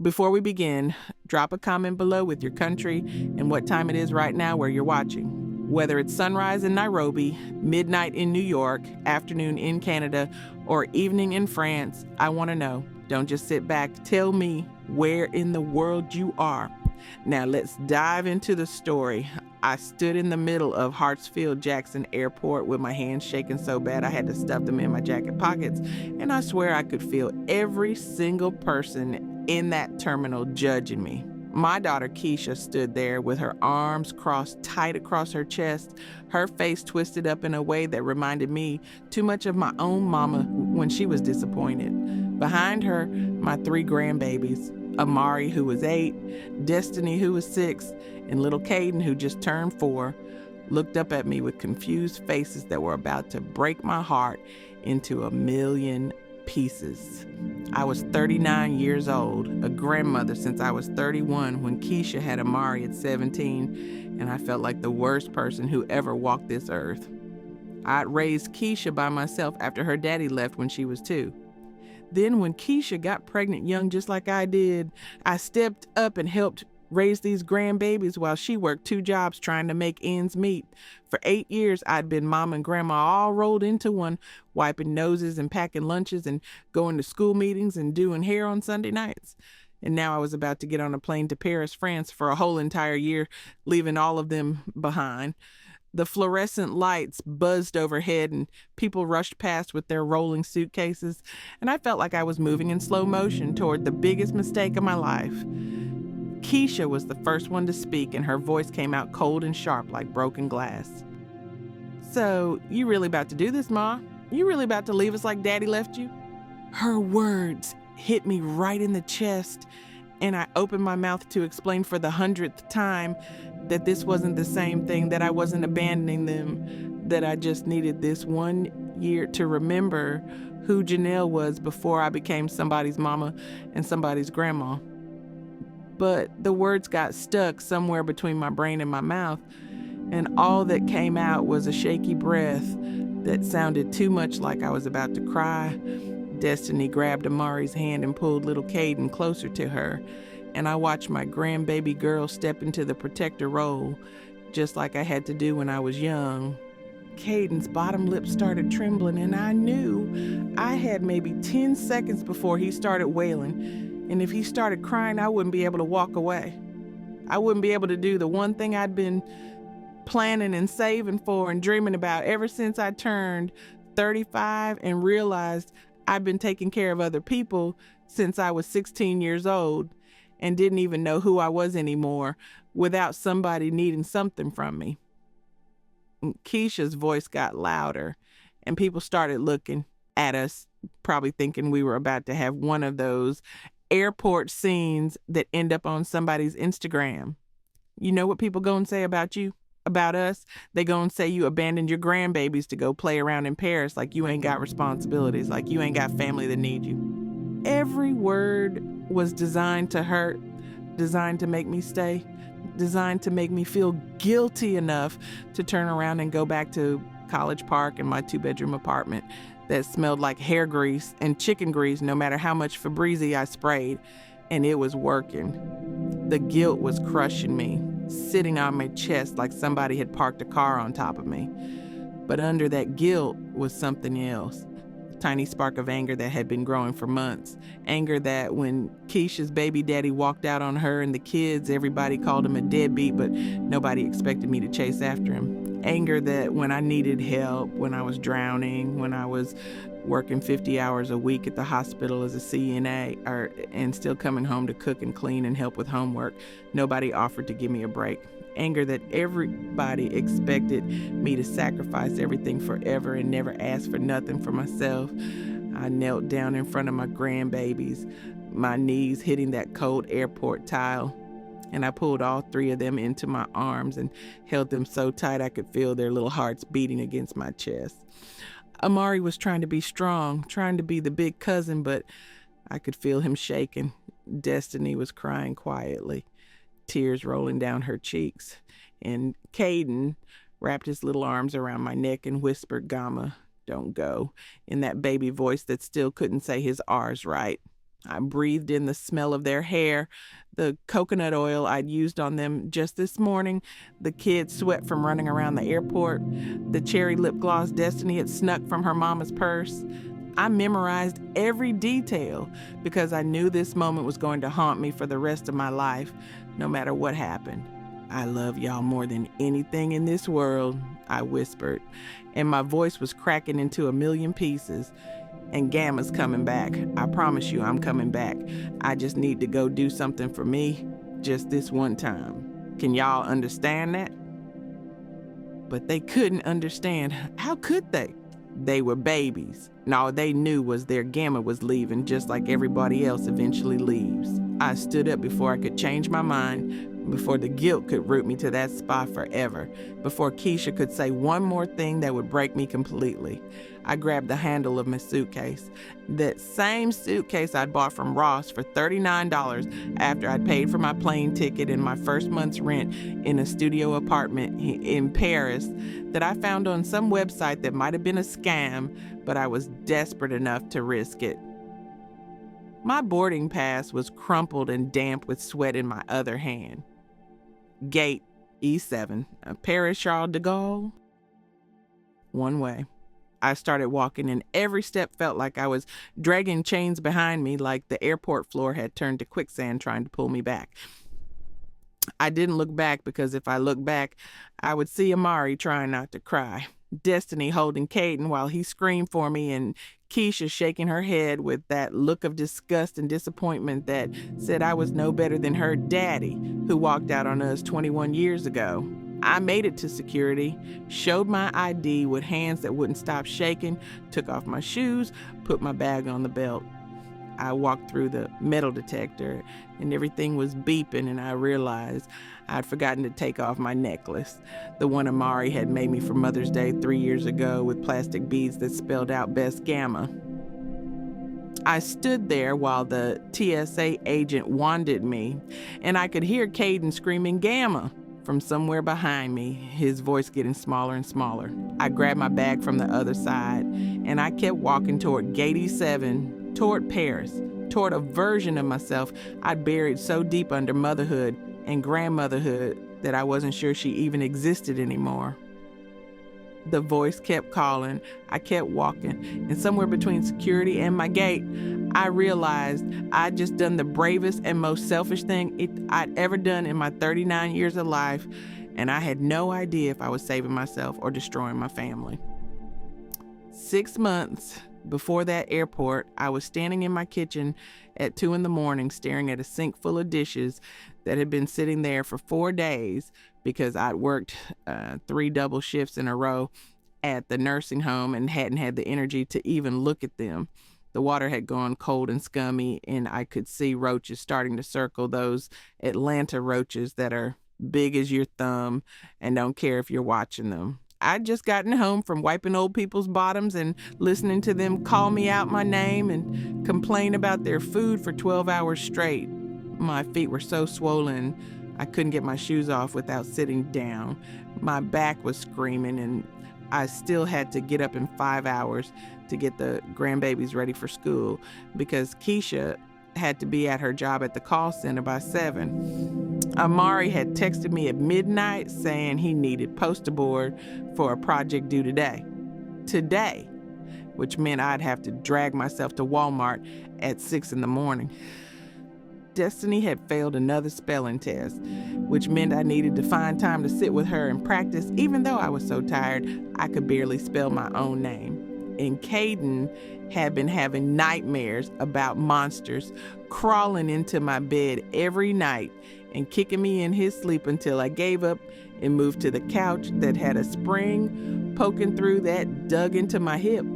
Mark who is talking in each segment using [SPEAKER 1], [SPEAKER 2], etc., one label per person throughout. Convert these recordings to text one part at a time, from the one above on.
[SPEAKER 1] Before we begin, drop a comment below with your country and what time it is right now where you're watching. Whether it's sunrise in Nairobi, midnight in New York, afternoon in Canada, or evening in France, I want to know. Don't just sit back. Tell me where in the world you are. Now let's dive into the story. I stood in the middle of Hartsfield-Jackson Airport with my hands shaking so bad I had to stuff them in my jacket pockets, and I swear I could feel every single person in that terminal judging me. My daughter Keisha stood there with her arms crossed tight across her chest, her face twisted up in a way that reminded me too much of my own mama when she was disappointed. Behind her, my 3 grandbabies, Amari, who was 8, Destiny, who was 6, and little Kaiden, who just turned 4, looked up at me with confused faces that were about to break my heart into a million pieces. I was 39 years old, a grandmother since I was 31 when Keisha had Amari at 17, and I felt like the worst person who ever walked this earth. I'd raised Keisha by myself after her daddy left when she was 2. Then when Keisha got pregnant young just like I did, I stepped up and helped raise these grandbabies while she worked 2 jobs trying to make ends meet. For 8 years, I'd been mom and grandma all rolled into one, wiping noses and packing lunches and going to school meetings and doing hair on Sunday nights. And now I was about to get on a plane to Paris, France for a whole entire year, leaving all of them behind. The fluorescent lights buzzed overhead and people rushed past with their rolling suitcases, and I felt like I was moving in slow motion toward the biggest mistake of my life. Keisha was the first one to speak, and her voice came out cold and sharp like broken glass. "So, you really about to do this, Ma? You really about to leave us like Daddy left you?" Her words hit me right in the chest, and I opened my mouth to explain for the 100th time that this wasn't the same thing, that I wasn't abandoning them, that I just needed this 1 year to remember who Janelle was before I became somebody's mama and somebody's grandma. But the words got stuck somewhere between my brain and my mouth, and all that came out was a shaky breath that sounded too much like I was about to cry. Destiny grabbed Amari's hand and pulled little Kaiden closer to her, and I watched my grandbaby girl step into the protector role, just like I had to do when I was young. Kaiden's bottom lip started trembling, and I knew I had maybe 10 seconds before he started wailing. And if he started crying, I wouldn't be able to walk away. I wouldn't be able to do the one thing I'd been planning and saving for and dreaming about ever since I turned 35 and realized I'd been taking care of other people since I was 16 years old and didn't even know who I was anymore without somebody needing something from me. Keisha's voice got louder, and people started looking at us, probably thinking we were about to have one of those airport scenes that end up on somebody's Instagram. You know what people gonna say about you, about us? They gonna say you abandoned your grandbabies to go play around in Paris, like you ain't got responsibilities, like you ain't got family that need you. Every word was designed to hurt, designed to make me stay, designed to make me feel guilty enough to turn around and go back to College Park in my 2-bedroom apartment that smelled like hair grease and chicken grease no matter how much Febreze I sprayed, and it was working. The guilt was crushing me, sitting on my chest like somebody had parked a car on top of me. But under that guilt was something else, a tiny spark of anger that had been growing for months. Anger that when Keisha's baby daddy walked out on her and the kids, everybody called him a deadbeat, but nobody expected me to chase after him. Anger that when I needed help, when I was drowning, when I was working 50 hours a week at the hospital as a CNA, and still coming home to cook and clean and help with homework, nobody offered to give me a break. Anger that everybody expected me to sacrifice everything forever and never ask for nothing for myself. I knelt down in front of my grandbabies, my knees hitting that cold airport tile. And I pulled all 3 of them into my arms and held them so tight I could feel their little hearts beating against my chest. Amari was trying to be strong, trying to be the big cousin, but I could feel him shaking. Destiny was crying quietly, tears rolling down her cheeks. And Kaiden wrapped his little arms around my neck and whispered, "Gamma, don't go," in that baby voice that still couldn't say his R's right. I breathed in the smell of their hair, the coconut oil I'd used on them just this morning, the kids' sweat from running around the airport, the cherry lip gloss Destiny had snuck from her mama's purse. I memorized every detail because I knew this moment was going to haunt me for the rest of my life, no matter what happened. I love y'all more than anything in this world, I whispered, and my voice was cracking into a million pieces. And Gamma's coming back. I promise you I'm coming back. I just need to go do something for me, just this one time. Can y'all understand that? But they couldn't understand. How could they? They were babies, and all they knew was their Gamma was leaving, just like everybody else eventually leaves. I stood up before I could change my mind, before the guilt could root me to that spot forever, before Keisha could say one more thing that would break me completely. I grabbed the handle of my suitcase, that same suitcase I'd bought from Ross for $39 after I'd paid for my plane ticket and my first month's rent in a studio apartment in Paris that I found on some website that might have been a scam, but I was desperate enough to risk it. My boarding pass was crumpled and damp with sweat in my other hand. Gate E7, Paris Charles de Gaulle. One way. I started walking, and every step felt like I was dragging chains behind me, like the airport floor had turned to quicksand trying to pull me back. I didn't look back because if I looked back, I would see Amari trying not to cry, Destiny holding Kaiden while he screamed for me, and Keisha shaking her head with that look of disgust and disappointment that said I was no better than her daddy, who walked out on us 21 years ago. I made it to security, showed my ID with hands that wouldn't stop shaking, took off my shoes, put my bag on the belt. I walked through the metal detector and everything was beeping, and I realized I'd forgotten to take off my necklace, the one Amari had made me for Mother's Day 3 years ago with plastic beads that spelled out Best Gamma. I stood there while the TSA agent wanded me, and I could hear Kaiden screaming Gamma from somewhere behind me, his voice getting smaller and smaller. I grabbed my bag from the other side, and I kept walking toward Gate E7, toward Paris, toward a version of myself I'd buried so deep under motherhood and grandmotherhood that I wasn't sure she even existed anymore. The voice kept calling. I kept walking, and somewhere between security and my gate, I realized I'd just done the bravest and most selfish thing I'd ever done in my 39 years of life, and I had no idea if I was saving myself or destroying my family. 6 months before that airport, I was standing in my kitchen at 2 a.m. staring at a sink full of dishes that had been sitting there for 4 days because I'd worked 3 double shifts in a row at the nursing home and hadn't had the energy to even look at them. The water had gone cold and scummy, and I could see roaches starting to circle, those Atlanta roaches that are big as your thumb and don't care if you're watching them. I'd just gotten home from wiping old people's bottoms and listening to them call me out my name and complain about their food for 12 hours straight. My feet were so swollen, I couldn't get my shoes off without sitting down. My back was screaming, and I still had to get up in 5 hours to get the grandbabies ready for school because Keisha had to be at her job at the call center by 7. Amari had texted me at midnight saying he needed poster board for a project due today, which meant I'd have to drag myself to Walmart at 6 a.m. Destiny had failed another spelling test, which meant I needed to find time to sit with her and practice, even though I was so tired I could barely spell my own name. And Kaiden had been having nightmares about monsters crawling into my bed every night and kicking me in his sleep until I gave up and moved to the couch that had a spring poking through that dug into my hip.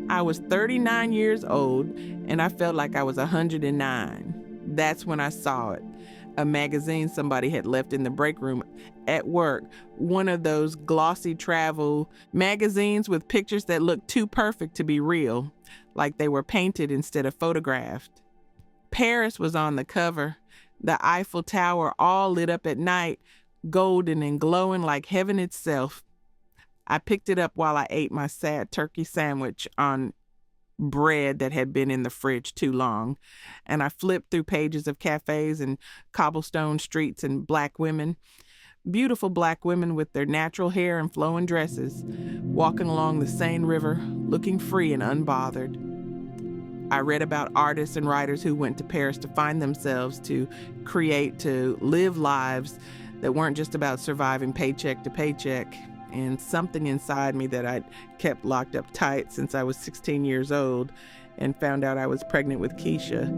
[SPEAKER 1] I was 39 years old, and I felt like I was 109. That's when I saw it. A magazine somebody had left in the break room at work, one of those glossy travel magazines with pictures that looked too perfect to be real, like they were painted instead of photographed. Paris was on the cover, the Eiffel Tower all lit up at night, golden and glowing like heaven itself. I picked it up while I ate my sad turkey sandwich on bread that had been in the fridge too long. And I flipped through pages of cafes and cobblestone streets and black women, beautiful black women with their natural hair and flowing dresses, walking along the Seine River, looking free and unbothered. I read about artists and writers who went to Paris to find themselves, to create, to live lives that weren't just about surviving paycheck to paycheck. And something inside me that I'd kept locked up tight since I was 16 years old and found out I was pregnant with Keisha.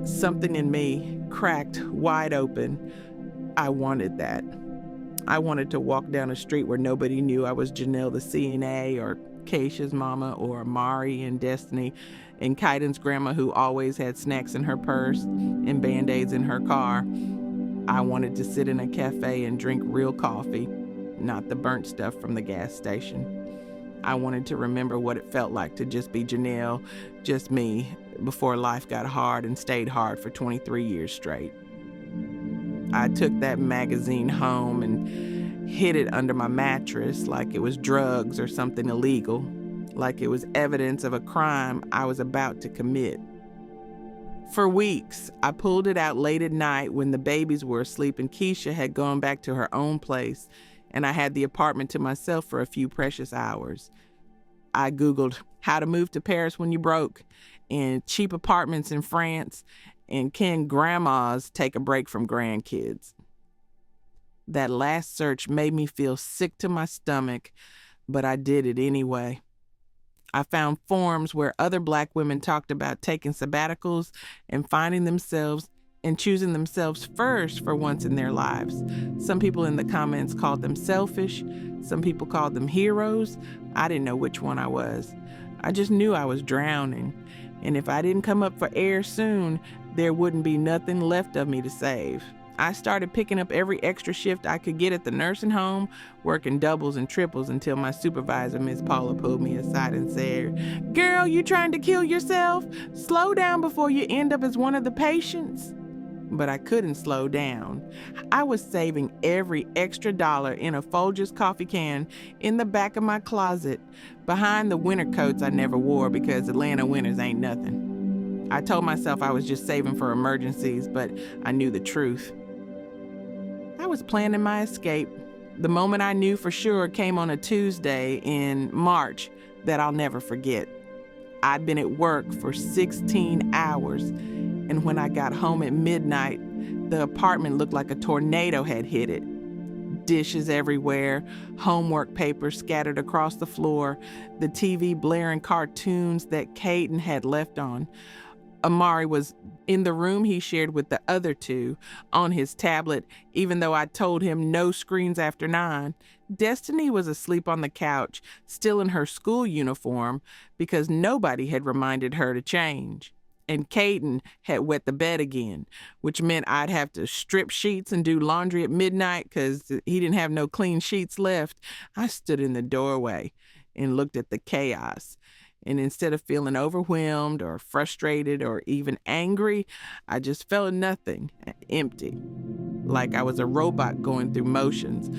[SPEAKER 1] Something in me cracked wide open. I wanted that. I wanted to walk down a street where nobody knew I was Janelle the CNA or Keisha's mama or Amari and Destiny and Kaiden's grandma who always had snacks in her purse and Band-Aids in her car. I wanted to sit in a cafe and drink real coffee, not the burnt stuff from the gas station. I wanted to remember what it felt like to just be Janelle, just me, before life got hard and stayed hard for 23 years straight. I took that magazine home and hid it under my mattress like it was drugs or something illegal, like it was evidence of a crime I was about to commit. For weeks, I pulled it out late at night when the babies were asleep and Keisha had gone back to her own place, and I had the apartment to myself for a few precious hours. I Googled how to move to Paris when you broke, and cheap apartments in France, and can grandmas take a break from grandkids? That last search made me feel sick to my stomach, but I did it anyway. I found forums where other black women talked about taking sabbaticals and finding themselves and choosing themselves first for once in their lives. Some people in the comments called them selfish. Some people called them heroes. I didn't know which one I was. I just knew I was drowning. And if I didn't come up for air soon, there wouldn't be nothing left of me to save. I started picking up every extra shift I could get at the nursing home, working doubles and triples until my supervisor, Miss Paula, pulled me aside and said, "Girl, you trying to kill yourself? Slow down before you end up as one of the patients." But I couldn't slow down. I was saving every extra dollar in a Folgers coffee can in the back of my closet, behind the winter coats I never wore because Atlanta winters ain't nothing. I told myself I was just saving for emergencies, but I knew the truth. I was planning my escape. The moment I knew for sure came on a Tuesday in March that I'll never forget. I'd been at work for 16 hours, and when I got home at midnight, the apartment looked like a tornado had hit it. Dishes everywhere, homework papers scattered across the floor, the TV blaring cartoons that Kaiden had left on. Amari was in the room he shared with the other two, on his tablet, even though I told him no screens after 9. Destiny was asleep on the couch, still in her school uniform, because nobody had reminded her to change. And Kaiden had wet the bed again, which meant I'd have to strip sheets and do laundry at midnight because he didn't have no clean sheets left. I stood in the doorway and looked at the chaos. And instead of feeling overwhelmed or frustrated or even angry, I just felt nothing, empty. Like I was a robot going through motions,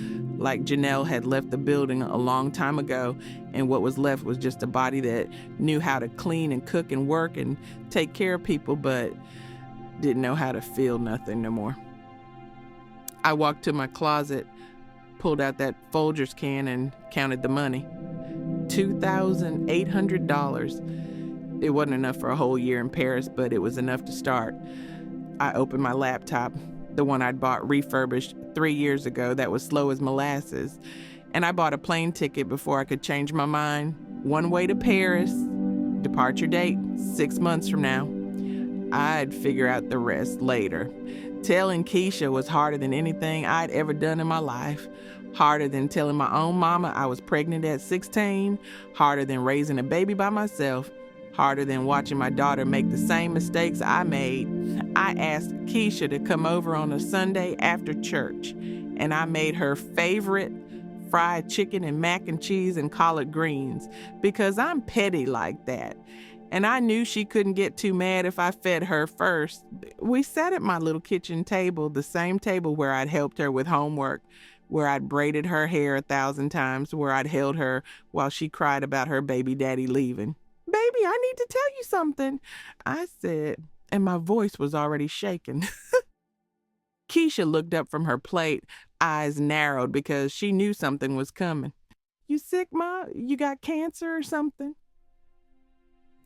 [SPEAKER 1] like Janelle had left the building a long time ago, and what was left was just a body that knew how to clean and cook and work and take care of people, but didn't know how to feel nothing no more. I walked to my closet, pulled out that Folgers can and counted the money. $2,800. It wasn't enough for a whole year in Paris, but it was enough to start. I opened my laptop, the one I'd bought refurbished 3 years ago that was slow as molasses, and I bought a plane ticket before I could change my mind. One way to Paris, departure date 6 months from now. I'd figure out the rest later. Telling Keisha was harder than anything I'd ever done in my life. Harder than telling my own mama I was pregnant at 16. Harder than raising a baby by myself. Harder than watching my daughter make the same mistakes I made. I asked Keisha to come over on a Sunday after church, and I made her favorite fried chicken and mac and cheese and collard greens because I'm petty like that. And I knew she couldn't get too mad if I fed her first. We sat at my little kitchen table, the same table where I'd helped her with homework, where I'd braided her hair 1,000 times, where I'd held her while she cried about her baby daddy leaving. baby, I need to tell you something, I said, and my voice was already shaking. Keisha looked up from her plate, eyes narrowed because she knew something was coming. You sick, Ma? You got cancer or something?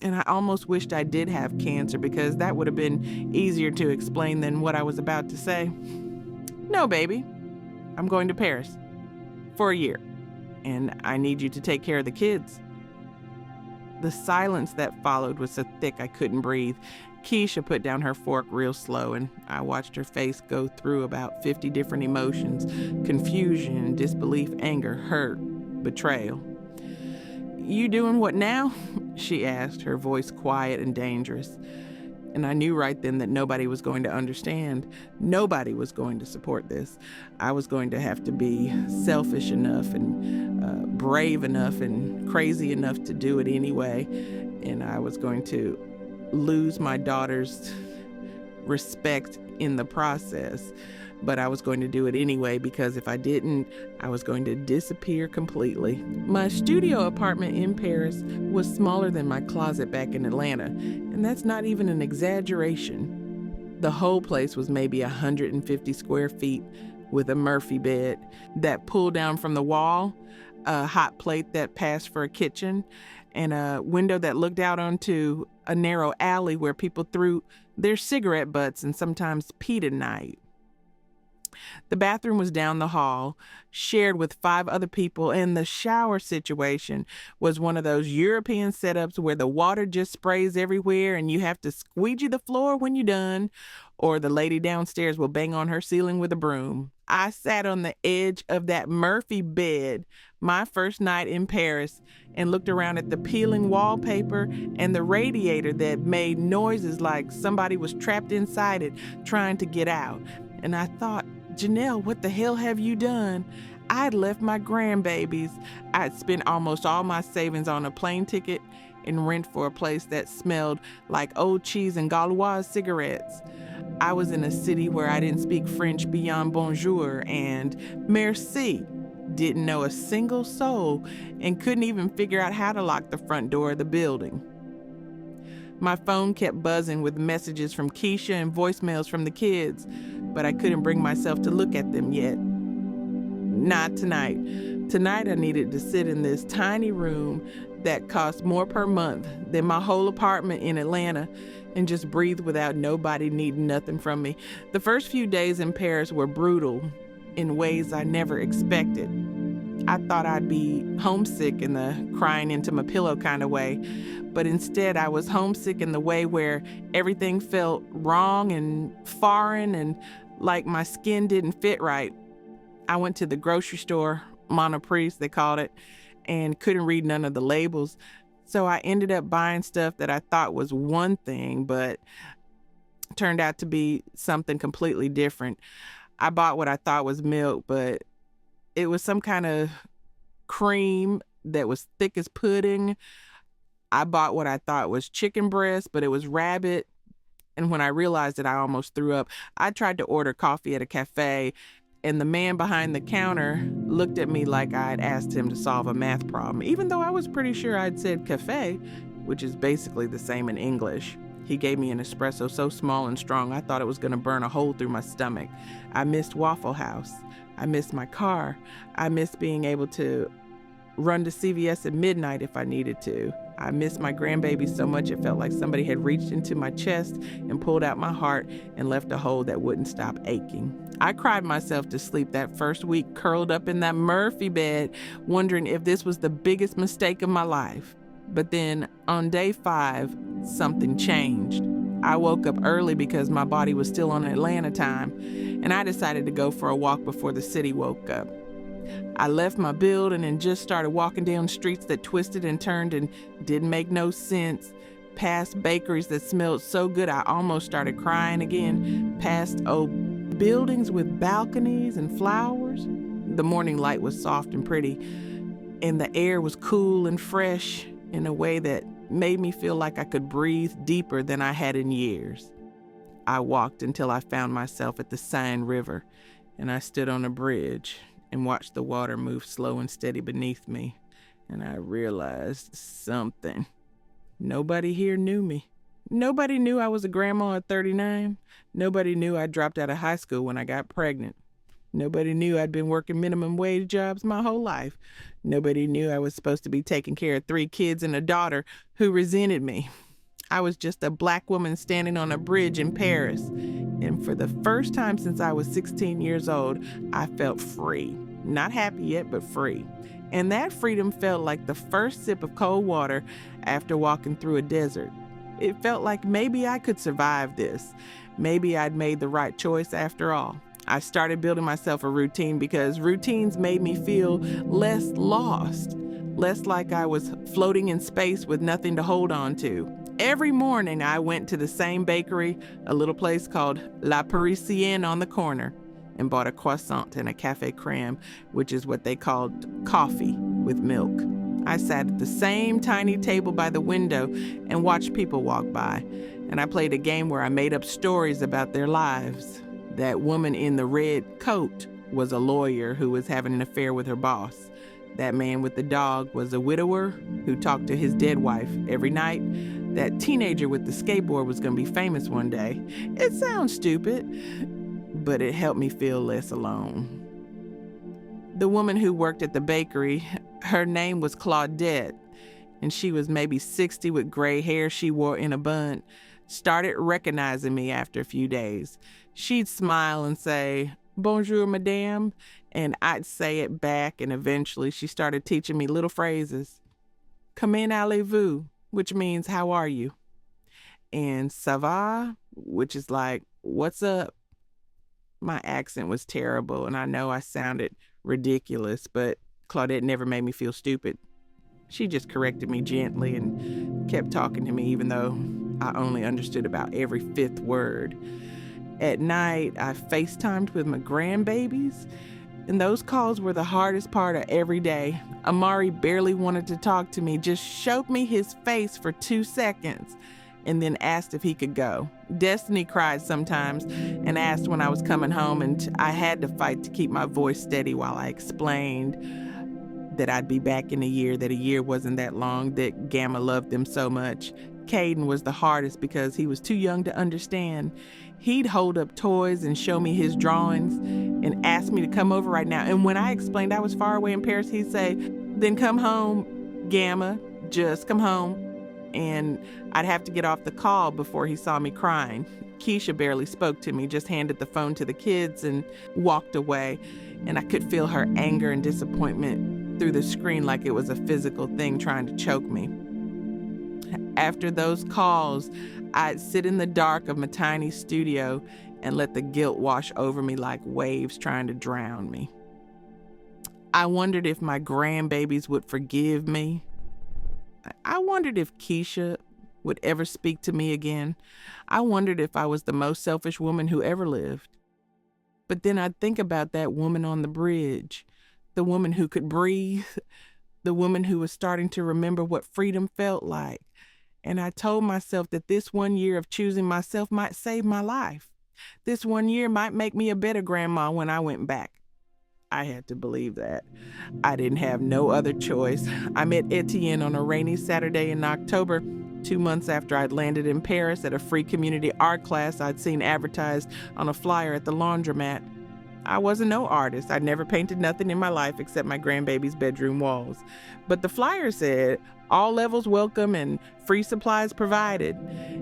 [SPEAKER 1] And I almost wished I did have cancer because that would have been easier to explain than what I was about to say. No, baby. I'm going to Paris for a year, and I need you to take care of the kids. The silence that followed was so thick I couldn't breathe. Keisha put down her fork real slow, and I watched her face go through about 50 different emotions: confusion, disbelief, anger, hurt, betrayal. You doing what now? She asked, her voice quiet and dangerous. And I knew right then that nobody was going to understand. Nobody was going to support this. I was going to have to be selfish enough and brave enough and crazy enough to do it anyway. And I was going to lose my daughter's respect in the process. But I was going to do it anyway because if I didn't, I was going to disappear completely. My studio apartment in Paris was smaller than my closet back in Atlanta, and that's not even an exaggeration. The whole place was maybe 150 square feet with a Murphy bed that pulled down from the wall, a hot plate that passed for a kitchen, and a window that looked out onto a narrow alley where people threw their cigarette butts and sometimes peed at night. The bathroom was down the hall, shared with 5 other people, and the shower situation was one of those European setups where the water just sprays everywhere and you have to squeegee the floor when you're done, or the lady downstairs will bang on her ceiling with a broom. I sat on the edge of that Murphy bed my first night in Paris and looked around at the peeling wallpaper and the radiator that made noises like somebody was trapped inside it trying to get out. And I thought, Janelle, what the hell have you done? I'd left my grandbabies. I'd spent almost all my savings on a plane ticket and rent for a place that smelled like old cheese and Gauloise cigarettes. I was in a city where I didn't speak French beyond bonjour and merci, didn't know a single soul, and couldn't even figure out how to lock the front door of the building. My phone kept buzzing with messages from Keisha and voicemails from the kids, but I couldn't bring myself to look at them yet. Not tonight. Tonight I needed to sit in this tiny room that cost more per month than my whole apartment in Atlanta and just breathe without nobody needing nothing from me. The first few days in Paris were brutal in ways I never expected. I thought I'd be homesick in the crying into my pillow kind of way, but instead I was homesick in the way where everything felt wrong and foreign and like my skin didn't fit right. I went to the grocery store, Monoprix they called it, and couldn't read none of the labels. So I ended up buying stuff that I thought was one thing, but turned out to be something completely different. I bought what I thought was milk, but it was some kind of cream that was thick as pudding. I bought what I thought was chicken breast, but it was rabbit. And when I realized it, I almost threw up. I tried to order coffee at a cafe, and the man behind the counter looked at me like I'd asked him to solve a math problem, even though I was pretty sure I'd said cafe, which is basically the same in English. He gave me an espresso so small and strong I thought it was going to burn a hole through my stomach. I missed Waffle House. I missed my car. I missed being able to run to CVS at midnight if I needed to. I missed my grandbaby so much it felt like somebody had reached into my chest and pulled out my heart and left a hole that wouldn't stop aching. I cried myself to sleep that first week, curled up in that Murphy bed, wondering if this was the biggest mistake of my life. But then on day 5, something changed. I woke up early because my body was still on Atlanta time, and I decided to go for a walk before the city woke up. I left my building and just started walking down streets that twisted and turned and didn't make no sense, past bakeries that smelled so good I almost started crying again, past old buildings with balconies and flowers. The morning light was soft and pretty, and the air was cool and fresh in a way that made me feel like I could breathe deeper than I had in years. I walked until I found myself at the Seine River, and I stood on a bridge and watched the water move slow and steady beneath me, and I realized something. Nobody here knew me. Nobody knew I was a grandma at 39. Nobody knew I dropped out of high school when I got pregnant. Nobody knew I'd been working minimum wage jobs my whole life. Nobody knew I was supposed to be taking care of 3 kids and a daughter who resented me. I was just a black woman standing on a bridge in Paris. And for the first time since I was 16 years old, I felt free. Not happy yet, but free. And that freedom felt like the first sip of cold water after walking through a desert. It felt like maybe I could survive this. Maybe I'd made the right choice after all. I started building myself a routine because routines made me feel less lost, less like I was floating in space with nothing to hold on to. Every morning I went to the same bakery, a little place called La Parisienne on the corner, and bought a croissant and a café crème, which is what they called coffee with milk. I sat at the same tiny table by the window and watched people walk by, and I played a game where I made up stories about their lives. That woman in the red coat was a lawyer who was having an affair with her boss. That man with the dog was a widower who talked to his dead wife every night. That teenager with the skateboard was going to be famous one day. It sounds stupid, but it helped me feel less alone. The woman who worked at the bakery, her name was Claudette, and she was maybe 60 with gray hair she wore in a bun, started recognizing me after a few days. She'd smile and say, "Bonjour, madame," and I'd say it back, and eventually she started teaching me little phrases. "Comment allez-vous?" which means, "How are you?" And "Ça va?" which is like, "What's up?" My accent was terrible, and I know I sounded ridiculous, but Claudette never made me feel stupid. She just corrected me gently and kept talking to me, even though I only understood about every 5th word. At night, I FaceTimed with my grandbabies, and those calls were the hardest part of every day. Amari barely wanted to talk to me, just showed me his face for 2 seconds, and then asked if he could go. Destiny cried sometimes and asked when I was coming home, and I had to fight to keep my voice steady while I explained that I'd be back in a year, that a year wasn't that long, that Gamma loved them so much. Kaiden was the hardest because he was too young to understand. He'd hold up toys and show me his drawings and ask me to come over right now. And when I explained I was far away in Paris, he'd say, "Then come home, Gamma, just come home." And I'd have to get off the call before he saw me crying. Keisha barely spoke to me, just handed the phone to the kids and walked away. And I could feel her anger and disappointment through the screen like it was a physical thing trying to choke me. After those calls, I'd sit in the dark of my tiny studio and let the guilt wash over me like waves trying to drown me. I wondered if my grandbabies would forgive me. I wondered if Keisha would ever speak to me again. I wondered if I was the most selfish woman who ever lived. But then I'd think about that woman on the bridge, the woman who could breathe, the woman who was starting to remember what freedom felt like. And I told myself that this 1 year of choosing myself might save my life. This 1 year might make me a better grandma when I went back. I had to believe that. I didn't have no other choice. I met Etienne on a rainy Saturday in October, 2 months after I'd landed in Paris at a free community art class I'd seen advertised on a flyer at the laundromat. I wasn't no artist. I'd never painted nothing in my life except my grandbaby's bedroom walls. But the flyer said, "All levels welcome and free supplies provided."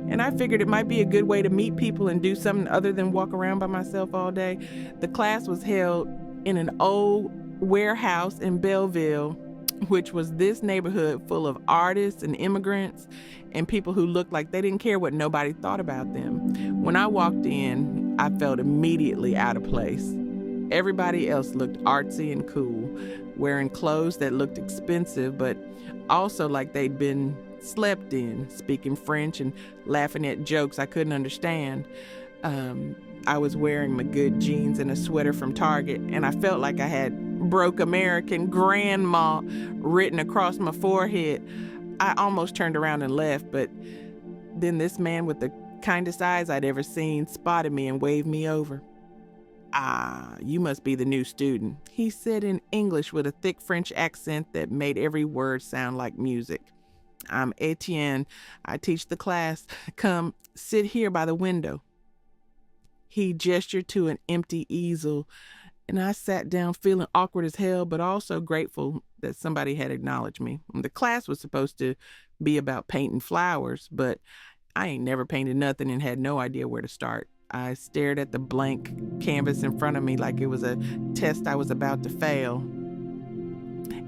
[SPEAKER 1] And I figured it might be a good way to meet people and do something other than walk around by myself all day. The class was held in an old warehouse in Belleville, which was this neighborhood full of artists and immigrants and people who looked like they didn't care what nobody thought about them. When I walked in, I felt immediately out of place. Everybody else looked artsy and cool, wearing clothes that looked expensive, but also like they'd been slept in, speaking French and laughing at jokes I couldn't understand. I was wearing my good jeans and a sweater from Target, and I felt like I had "Broke American Grandma" written across my forehead. I almost turned around and left, but then this man with the kindest eyes I'd ever seen spotted me and waved me over. "Ah, you must be the new student," he said in English with a thick French accent that made every word sound like music. I'm Etienne. I teach the class. Come sit here by the window. He gestured to an empty easel, and I sat down feeling awkward as hell, but also grateful that somebody had acknowledged me. The class was supposed to be about painting flowers, but I ain't never painted nothing and had no idea where to start. I stared at the blank canvas in front of me like it was a test I was about to fail.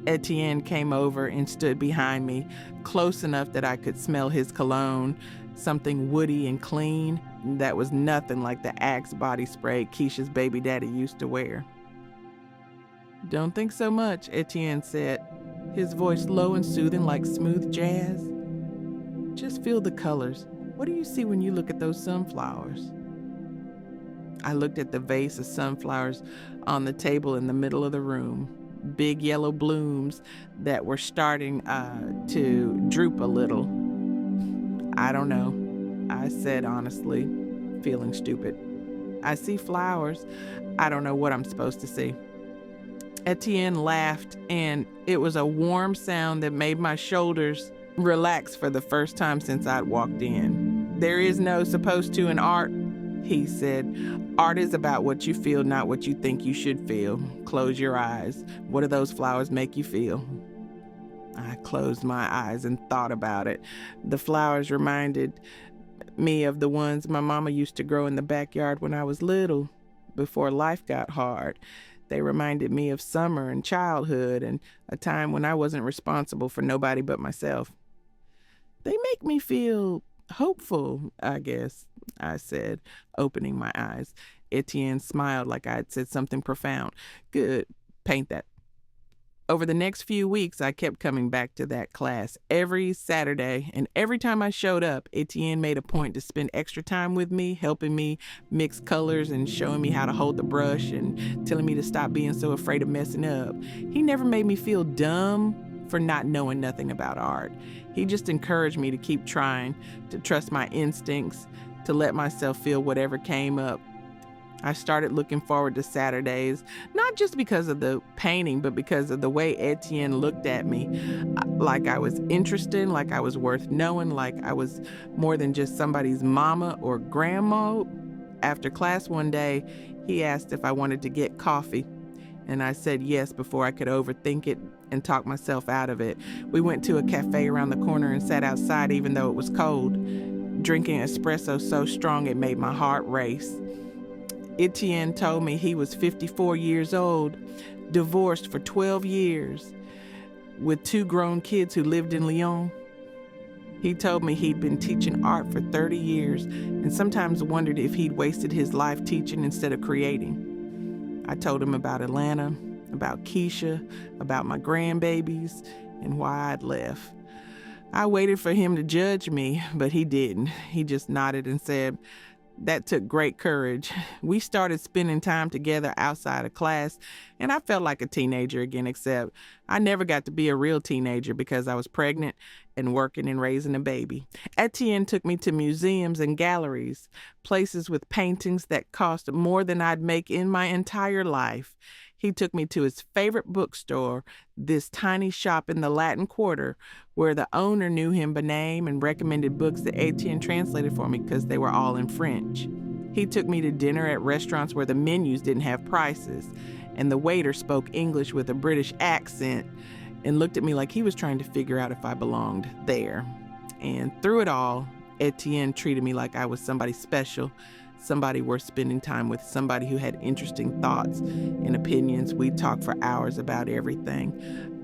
[SPEAKER 1] Etienne came over and stood behind me, close enough that I could smell his cologne, something woody and clean that was nothing like the Axe body spray Keisha's baby daddy used to wear. "Don't think so much," Etienne said, his voice low and soothing like smooth jazz. "Just feel the colors. What do you see when you look at those sunflowers?" I looked at the vase of sunflowers on the table in the middle of the room, big yellow blooms that were starting to droop a little. "I don't know," I said honestly, feeling stupid. "I see flowers. I don't know what I'm supposed to see." Etienne laughed, and it was a warm sound that made my shoulders relax for the first time since I'd walked in. "There is no supposed to in art," he said. "Art is about what you feel, not what you think you should feel. Close your eyes. What do those flowers make you feel?" I closed my eyes and thought about it. The flowers reminded me of the ones my mama used to grow in the backyard when I was little, before life got hard. They reminded me of summer and childhood and a time when I wasn't responsible for nobody but myself. "They make me feel hopeful, I guess," I said, opening my eyes. Etienne smiled like I had said something profound. "Good, paint that." Over the next few weeks, I kept coming back to that class every Saturday, and every time I showed up, Etienne made a point to spend extra time with me, helping me mix colors and showing me how to hold the brush and telling me to stop being so afraid of messing up. He never made me feel dumb for not knowing nothing about art. He just encouraged me to keep trying, to trust my instincts, to let myself feel whatever came up. I started looking forward to Saturdays, not just because of the painting, but because of the way Etienne looked at me, like I was interesting, like I was worth knowing, like I was more than just somebody's mama or grandma. After class one day, he asked if I wanted to get coffee, and I said yes before I could overthink it and talk myself out of it. We went to a cafe around the corner and sat outside even though it was cold, drinking espresso so strong it made my heart race. Etienne told me he was 54 years old, divorced for 12 years, with 2 grown kids who lived in Lyon. He told me he'd been teaching art for 30 years and sometimes wondered if he'd wasted his life teaching instead of creating. I told him about Atlanta, about Keisha, about my grandbabies, and why I'd left. I waited for him to judge me, but he didn't. He just nodded and said, "That took great courage." We started spending time together outside of class, and I felt like a teenager again, except I never got to be a real teenager because I was pregnant and working and raising a baby. Etienne took me to museums and galleries, places with paintings that cost more than I'd make in my entire life. He took me to his favorite bookstore, this tiny shop in the Latin Quarter, where the owner knew him by name and recommended books that Etienne translated for me because they were all in French. He took me to dinner at restaurants where the menus didn't have prices, and the waiter spoke English with a British accent and looked at me like he was trying to figure out if I belonged there. And through it all, Etienne treated me like I was somebody special, somebody worth spending time with, somebody who had interesting thoughts and opinions. We talked for hours about everything: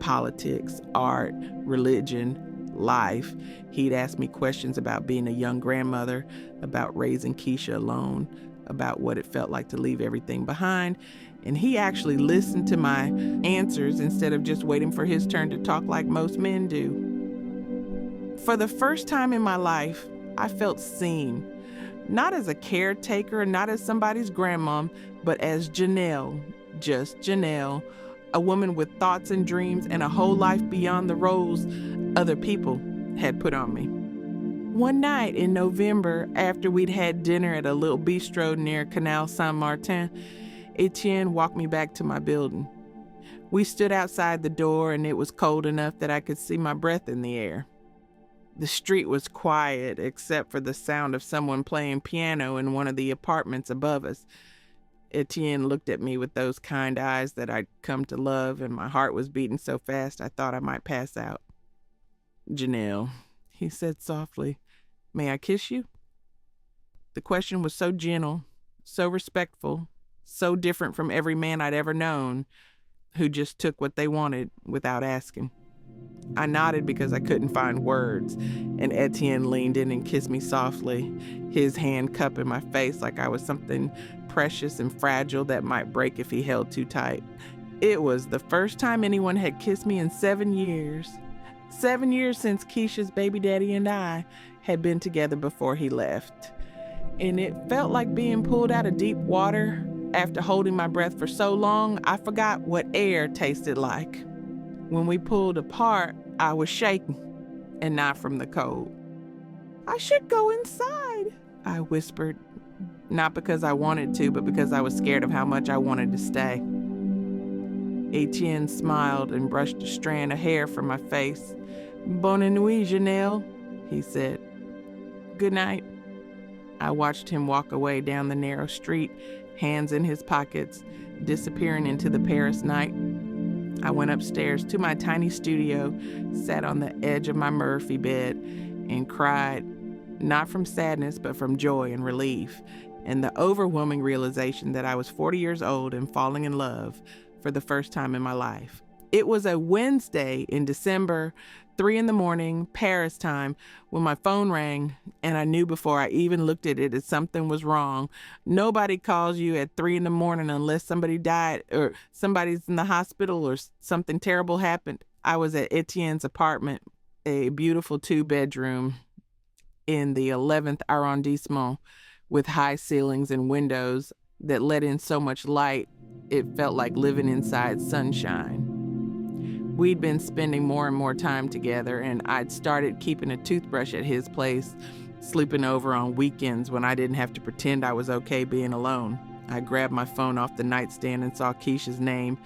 [SPEAKER 1] politics, art, religion, life. He'd ask me questions about being a young grandmother, about raising Keisha alone, about what it felt like to leave everything behind. And he actually listened to my answers instead of just waiting for his turn to talk like most men do. For the first time in my life, I felt seen. Not as a caretaker, not as somebody's grandmom, but as Janelle, just Janelle, a woman with thoughts and dreams and a whole life beyond the roles other people had put on me. One night in November, after we'd had dinner at a little bistro near Canal Saint-Martin, Etienne walked me back to my building. We stood outside the door and it was cold enough that I could see my breath in the air. The street was quiet except for the sound of someone playing piano in one of the apartments above us. Etienne looked at me with those kind eyes that I'd come to love, and my heart was beating so fast I thought I might pass out. "Janelle," he said softly, "may I kiss you?" The question was so gentle, so respectful, so different from every man I'd ever known who just took what they wanted without asking. I nodded because I couldn't find words, and Etienne leaned in and kissed me softly, his hand cupping my face like I was something precious and fragile that might break if he held too tight. It was the first time anyone had kissed me in 7 years. 7 years since Keisha's baby daddy and I had been together before he left. And it felt like being pulled out of deep water. After holding my breath for so long, I forgot what air tasted like. When we pulled apart, I was shaking, and not from the cold. "I should go inside," I whispered, not because I wanted to, but because I was scared of how much I wanted to stay. Etienne smiled and brushed a strand of hair from my face. "Bonne nuit, Janelle," he said. "Good night." I watched him walk away down the narrow street, hands in his pockets, disappearing into the Paris night. I went upstairs to my tiny studio, sat on the edge of my Murphy bed, and cried, not from sadness, but from joy and relief, and the overwhelming realization that I was 40 years old and falling in love for the first time in my life. It was a Wednesday in December, 3 a.m, Paris time, when my phone rang, and I knew before I even looked at it that something was wrong. Nobody calls you at 3 a.m. unless somebody died or somebody's in the hospital or something terrible happened. I was at Etienne's apartment, a beautiful 2-bedroom in the 11th arrondissement with high ceilings and windows that let in so much light it felt like living inside sunshine. We'd been spending more and more time together, and I'd started keeping a toothbrush at his place, sleeping over on weekends when I didn't have to pretend I was okay being alone. I grabbed my phone off the nightstand and saw Keisha's name,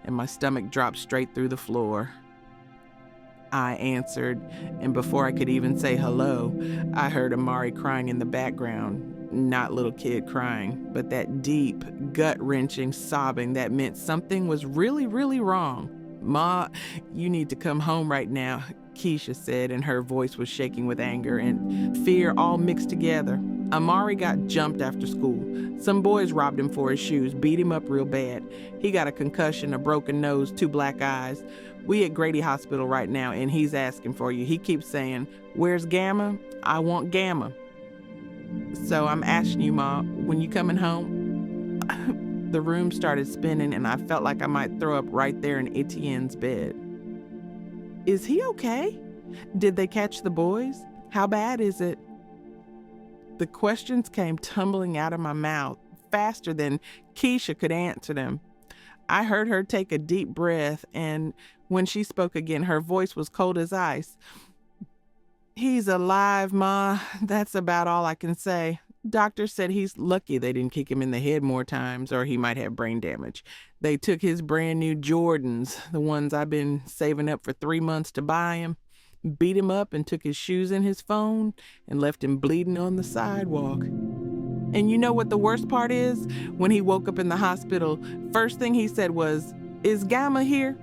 [SPEAKER 1] and my stomach dropped straight through the floor. I answered, and before I could even say hello, I heard Amari crying in the background. Not little kid crying, but that deep, gut-wrenching sobbing that meant something was really, really wrong. "Ma, you need to come home right now," Keisha said, and her voice was shaking with anger and fear all mixed together. Amari got jumped after school. Some boys robbed him for his shoes, beat him up real bad. He got a concussion, a broken nose, 2 black eyes. We at Grady Hospital right now, and he's asking for you. He keeps saying, "Where's Gamma? I want Gamma." "So I'm asking you, Ma, when you coming home?" The room started spinning, and I felt like I might throw up right there in Etienne's bed. "Is he okay? Did they catch the boys? How bad is it?" The questions came tumbling out of my mouth faster than Keisha could answer them. I heard her take a deep breath, and when she spoke again, her voice was cold as ice. "He's alive, Ma. That's about all I can say. Doctor said he's lucky they didn't kick him in the head more times, or he might have brain damage. They took his brand new Jordans, the ones I've been saving up for 3 months to buy him, beat him up and took his shoes and his phone and left him bleeding on the sidewalk. And you know what the worst part is? When he woke up in the hospital, first thing he said was, 'Is Gamma here?'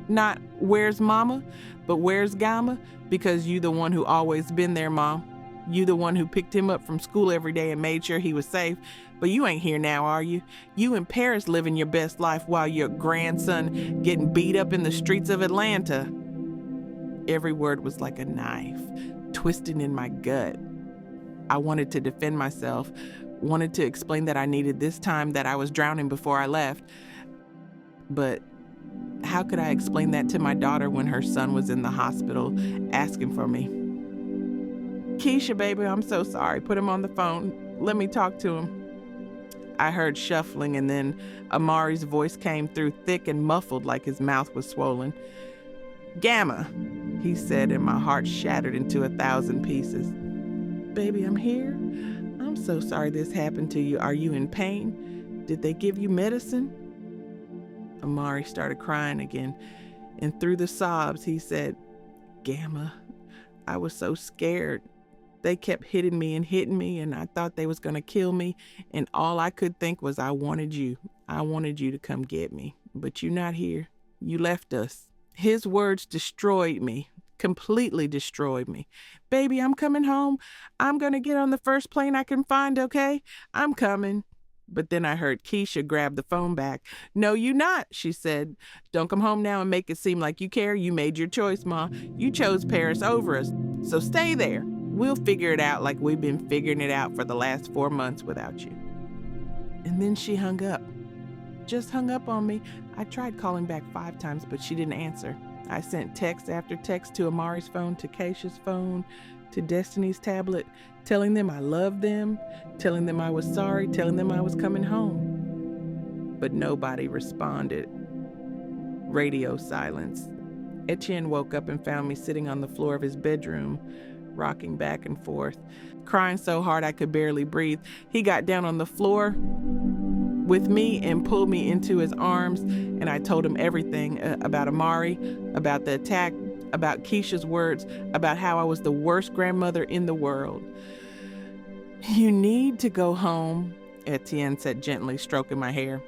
[SPEAKER 1] Not, 'Where's Mama?' but 'Where's Gamma?' Because you the one who always been there, Mom. You the one who picked him up from school every day and made sure he was safe. But you ain't here now, are you? You in Paris living your best life while your grandson getting beat up in the streets of Atlanta." Every word was like a knife, twisting in my gut. I wanted to defend myself, wanted to explain that I needed this time, that I was drowning before I left. But how could I explain that to my daughter when her son was in the hospital asking for me? "Keisha, baby, I'm so sorry. Put him on the phone. Let me talk to him." I heard shuffling, and then Amari's voice came through thick and muffled like his mouth was swollen. "Gamma," he said, and my heart shattered into 1,000 pieces. "Baby, I'm here. I'm so sorry this happened to you. Are you in pain? Did they give you medicine?" Amari started crying again, and through the sobs he said, "Gamma, I was so scared. They kept hitting me, and I thought they was going to kill me. And all I could think was, I wanted you. I wanted you to come get me. But you're not here. You left us. His words destroyed me, completely destroyed me. Baby, I'm coming home. I'm going to get on the first plane I can find, okay? I'm coming. But then I heard Keisha grab the phone back. No, you not, she said. Don't come home now and make it seem like you care. You made your choice, Ma. You chose Paris over us. So stay there. We'll figure it out like we've been figuring it out for the last 4 months without you. And then she hung up. Just hung up on me. I tried calling back 5 times, but she didn't answer. I sent text after text to Amari's phone, to Keisha's phone, to Destiny's tablet, telling them I loved them, telling them I was sorry, telling them I was coming home. But nobody responded. Radio silence. Etienne woke up and found me sitting on the floor of his bedroom, rocking back and forth, crying so hard I could barely breathe. He got down on the floor with me and pulled me into his arms, and I told him everything about Amari, about the attack, about Keisha's words, about how I was the worst grandmother in the world. You need to go home, Etienne said gently, stroking my hair.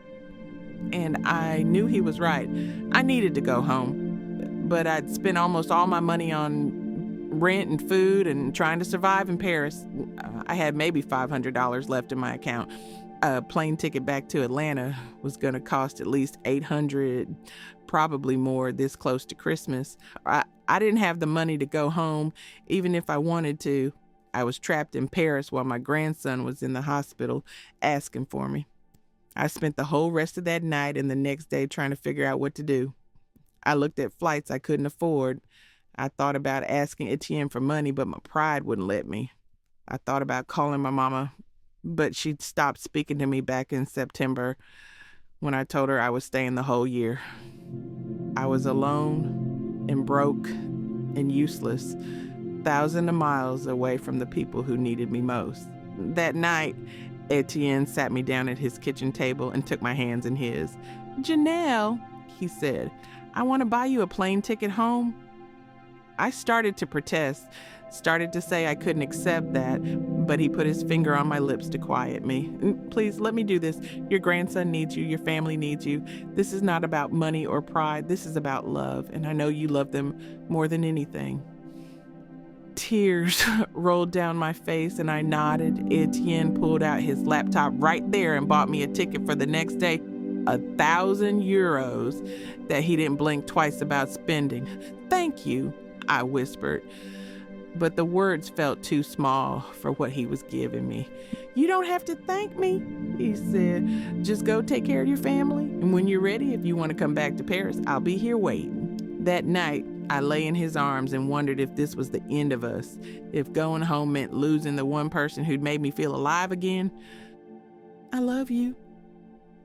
[SPEAKER 1] And I knew he was right. I needed to go home, but I'd spent almost all my money on rent and food and trying to survive in Paris. I had maybe $500 left in my account. A plane ticket back to Atlanta was going to cost at least $800, probably more this close to Christmas. I didn't have the money to go home, even if I wanted to. I was trapped in Paris while my grandson was in the hospital asking for me. I spent the whole rest of that night and the next day trying to figure out what to do. I looked at flights I couldn't afford. I thought about asking Etienne for money, but my pride wouldn't let me. I thought about calling my mama, but she'd stopped speaking to me back in September when I told her I was staying the whole year. I was alone and broke and useless, thousands of miles away from the people who needed me most. That night, Etienne sat me down at his kitchen table and took my hands in his. Janelle, he said, I want to buy you a plane ticket home. I started to protest, started to say I couldn't accept that, but he put his finger on my lips to quiet me. Please, let me do this. Your grandson needs you. Your family needs you. This is not about money or pride. This is about love, and I know you love them more than anything. Tears rolled down my face, and I nodded. Etienne pulled out his laptop right there and bought me a ticket for the next day. 1,000 euros that he didn't blink twice about spending. Thank you, I whispered. But the words felt too small for what he was giving me. You don't have to thank me, he said. Just go take care of your family. And when you're ready, if you want to come back to Paris, I'll be here waiting. That night, I lay in his arms and wondered if this was the end of us, if going home meant losing the one person who'd made me feel alive again. I love you,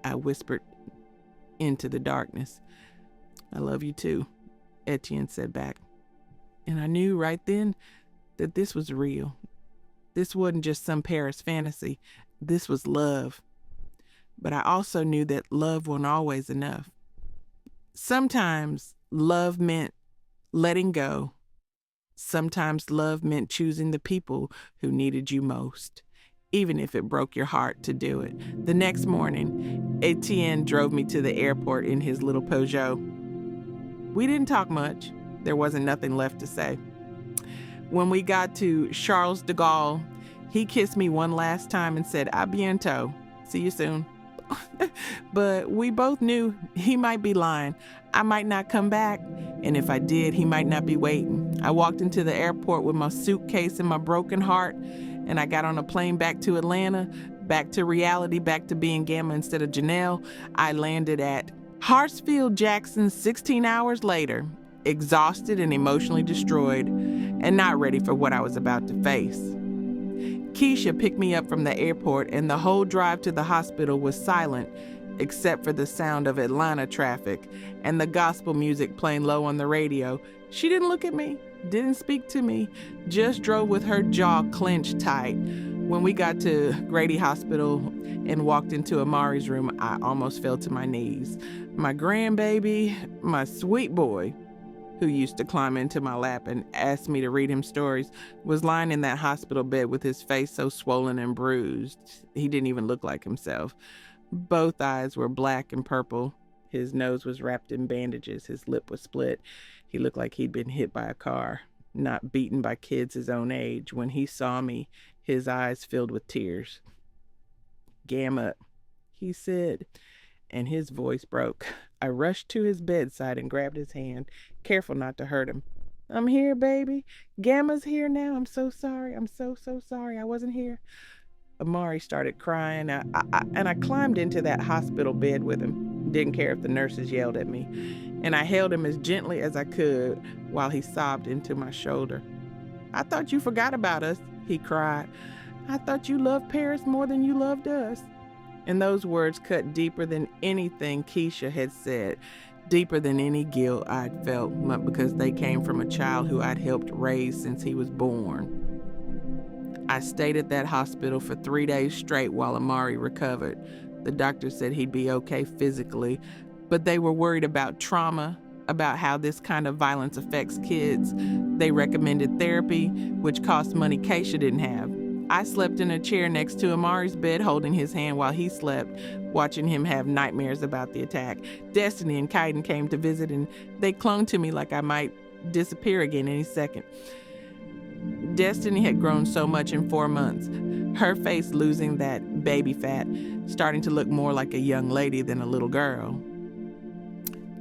[SPEAKER 1] I whispered into the darkness. I love you too, Etienne said back. And I knew right then that this was real. This wasn't just some Paris fantasy. This was love. But I also knew that love wasn't always enough. Sometimes love meant letting go. Sometimes love meant choosing the people who needed you most, even if it broke your heart to do it. The next morning, Etienne drove me to the airport in his little Peugeot. We didn't talk much. There wasn't nothing left to say. When we got to Charles de Gaulle, he kissed me one last time and said, "A bientôt. See you soon." But we both knew he might be lying. I might not come back, and if I did, he might not be waiting. I walked into the airport with my suitcase and my broken heart, and I got on a plane back to Atlanta, back to reality, back to being Gamma instead of Janelle. I landed at Hartsfield-Jackson 16 hours later, exhausted and emotionally destroyed, and not ready for what I was about to face. Keisha picked me up from the airport, and the whole drive to the hospital was silent, except for the sound of Atlanta traffic and the gospel music playing low on the radio. She didn't look at me, didn't speak to me, just drove with her jaw clenched tight. When we got to Grady Hospital and walked into Amari's room, I almost fell to my knees. My grandbaby, my sweet boy, who used to climb into my lap and ask me to read him stories, was lying in that hospital bed with his face so swollen and bruised. He didn't even look like himself. Both eyes were black and purple. His nose was wrapped in bandages. His lip was split. He looked like he'd been hit by a car, not beaten by kids his own age. When he saw me, his eyes filled with tears. "Gamma," he said, and his voice broke. I rushed to his bedside and grabbed his hand, careful not to hurt him. "I'm here, baby. Gamma's here now. I'm so sorry. I'm so sorry. I wasn't here." Amari started crying, and I climbed into that hospital bed with him. Didn't care if the nurses yelled at me. And I held him as gently as I could while he sobbed into my shoulder. "I thought you forgot about us," he cried. "I thought you loved Paris more than you loved us." And those words cut deeper than anything Keisha had said, deeper than any guilt I'd felt, because they came from a child who I'd helped raise since he was born. I stayed at that hospital for 3 days straight while Amari recovered. The doctor said he'd be okay physically, but they were worried about trauma, about how this kind of violence affects kids. They recommended therapy, which cost money Keisha didn't have. I slept in a chair next to Amari's bed, holding his hand while he slept, watching him have nightmares about the attack. Destiny and Kaiden came to visit, and they clung to me like I might disappear again any second. Destiny had grown so much in 4 months, her face losing that baby fat, starting to look more like a young lady than a little girl.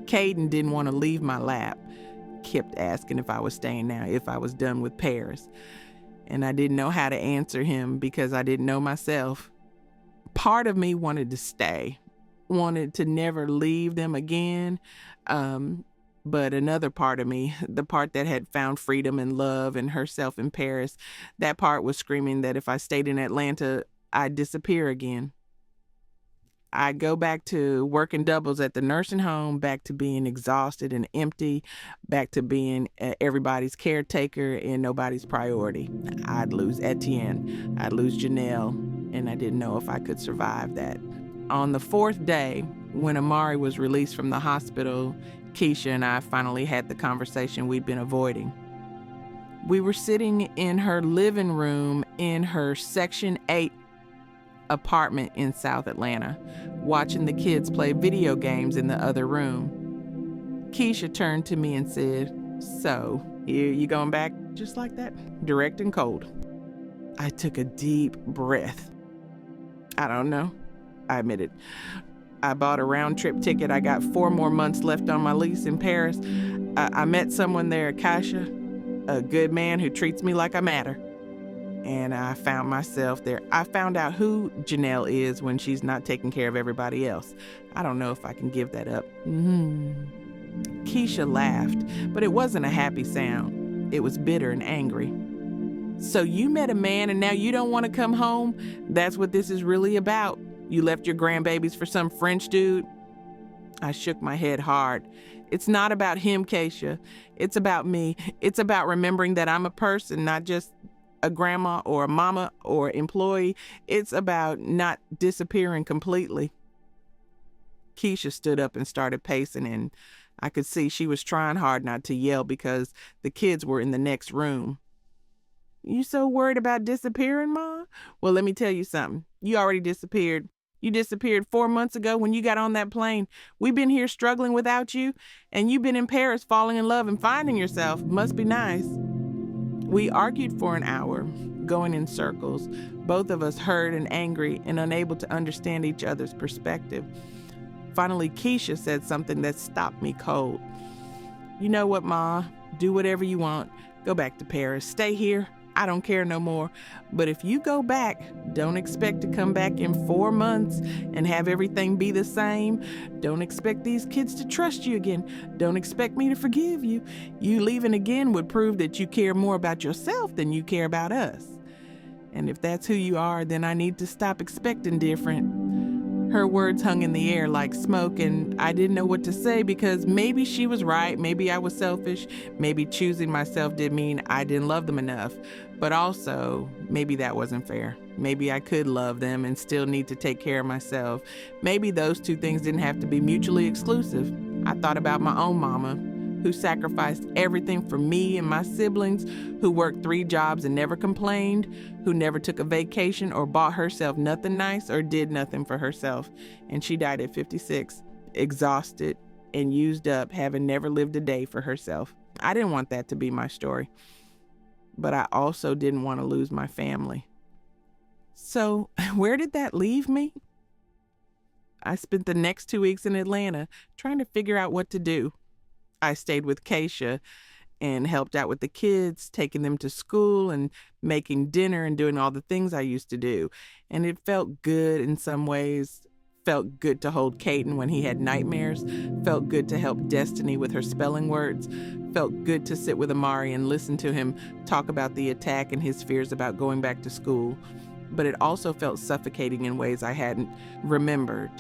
[SPEAKER 1] Kaiden didn't want to leave my lap, kept asking if I was staying now, if I was done with Paris. And I didn't know how to answer him because I didn't know myself. Part of me wanted to stay, wanted to never leave them again. But another part of me, the part that had found freedom and love and herself in Paris, that part was screaming that if I stayed in Atlanta, I'd disappear again. I'd go back to working doubles at the nursing home, back to being exhausted and empty, back to being everybody's caretaker and nobody's priority. I'd lose Etienne, I'd lose Janelle, and I didn't know if I could survive that. On the 4th day, when Amari was released from the hospital, Keisha and I finally had the conversation we'd been avoiding. We were sitting in her living room in her Section 8 apartment in South Atlanta, watching the kids play video games in the other room. Keisha turned to me and said, "So, you going back just like that? Direct and cold." I took a deep breath. "I don't know," I admitted. "I bought a round-trip ticket. I got 4 more months left on my lease in Paris. I met someone there, Keisha, a good man who treats me like I matter. And I found myself there. I found out who Janelle is when she's not taking care of everybody else. I don't know if I can give that up." Keisha laughed, but it wasn't a happy sound. It was bitter and angry. "So you met a man and now you don't want to come home? That's what this is really about? You left your grandbabies for some French dude?" I shook my head hard. "It's not about him, Keisha. It's about me. It's about remembering that I'm a person, not just a grandma or a mama or employee. It's about not disappearing completely." Keisha stood up and started pacing, and I could see she was trying hard not to yell because the kids were in the next room. "You so worried about disappearing, Ma? Well, let me tell you something. You already disappeared. You disappeared 4 months ago when you got on that plane. We've been here struggling without you, and you've been in Paris falling in love and finding yourself. Must be nice." We argued for an hour, going in circles, both of us hurt and angry and unable to understand each other's perspective. Finally, Keisha said something that stopped me cold. "You know what, Ma? Do whatever you want. Go back to Paris. Stay here. I don't care no more. But if you go back, don't expect to come back in 4 months and have everything be the same. Don't expect these kids to trust you again. Don't expect me to forgive you. You leaving again would prove that you care more about yourself than you care about us. And if that's who you are, then I need to stop expecting different." Her words hung in the air like smoke, and I didn't know what to say because maybe she was right, maybe I was selfish, maybe choosing myself did mean I didn't love them enough, but also maybe that wasn't fair. Maybe I could love them and still need to take care of myself. Maybe those two things didn't have to be mutually exclusive. I thought about my own mama, who sacrificed everything for me and my siblings, who worked 3 jobs and never complained, who never took a vacation or bought herself nothing nice or did nothing for herself. And she died at 56, exhausted and used up, having never lived a day for herself. I didn't want that to be my story, but I also didn't want to lose my family. So where did that leave me? I spent the next 2 weeks in Atlanta trying to figure out what to do. I stayed with Keisha and helped out with the kids, taking them to school and making dinner and doing all the things I used to do. And it felt good in some ways. Felt good to hold Kaiden when he had nightmares. Felt good to help Destiny with her spelling words. Felt good to sit with Amari and listen to him talk about the attack and his fears about going back to school. But it also felt suffocating in ways I hadn't remembered.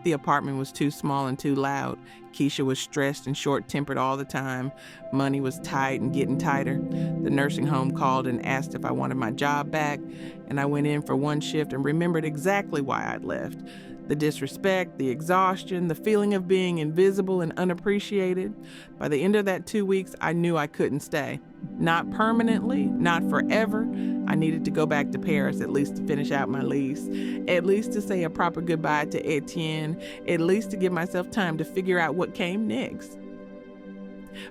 [SPEAKER 1] The apartment was too small and too loud. Keisha was stressed and short-tempered all the time. Money was tight and getting tighter. The nursing home called and asked if I wanted my job back, and I went in for one shift and remembered exactly why I'd left. The disrespect, the exhaustion, the feeling of being invisible and unappreciated. By the end of that 2 weeks, I knew I couldn't stay. Not permanently, not forever. I needed to go back to Paris, at least to finish out my lease, at least to say a proper goodbye to Etienne, at least to give myself time to figure out what came next.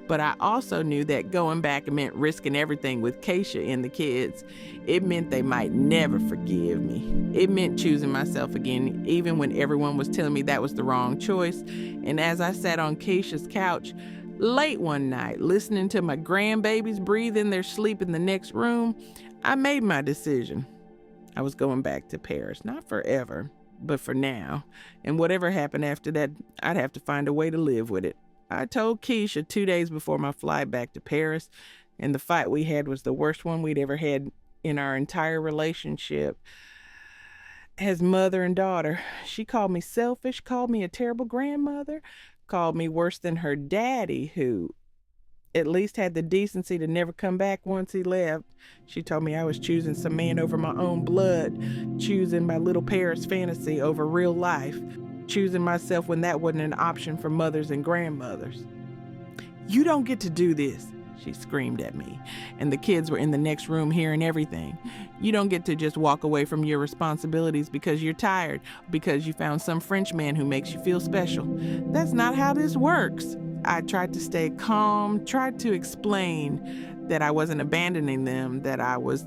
[SPEAKER 1] But I also knew that going back meant risking everything with Keisha and the kids. It meant they might never forgive me. It meant choosing myself again, even when everyone was telling me that was the wrong choice. And as I sat on Keisha's couch late one night, listening to my grandbabies breathe in their sleep in the next room, I made my decision. I was going back to Paris, not forever, but for now. And whatever happened after that, I'd have to find a way to live with it. I told Keisha 2 days before my flight back to Paris, and the fight we had was the worst one we'd ever had in our entire relationship as mother and daughter. She called me selfish, called me a terrible grandmother, called me worse than her daddy, who at least had the decency to never come back once he left. She told me I was choosing some man over my own blood, choosing my little Paris fantasy over real life, choosing myself when that wasn't an option for mothers and grandmothers. "You don't get to do this," she screamed at me, and the kids were in the next room hearing everything. "You don't get to just walk away from your responsibilities because you're tired, because you found some French man who makes you feel special. That's not how this works." I tried to stay calm, tried to explain that I wasn't abandoning them, that I was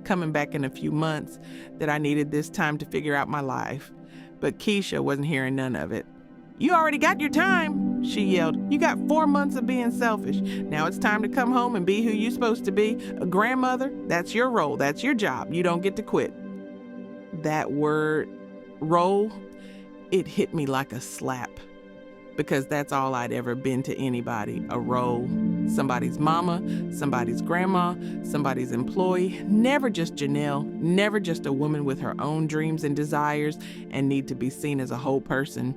[SPEAKER 1] coming back in a few months, that I needed this time to figure out my life. But Keisha wasn't hearing none of it. "You already got your time," she yelled. "You got 4 months of being selfish. Now it's time to come home and be who you're supposed to be. A grandmother, that's your role, that's your job. You don't get to quit." That word, role, it hit me like a slap, because that's all I'd ever been to anybody, a role. Somebody's mama, somebody's grandma, somebody's employee, never just Janelle, never just a woman with her own dreams and desires and need to be seen as a whole person.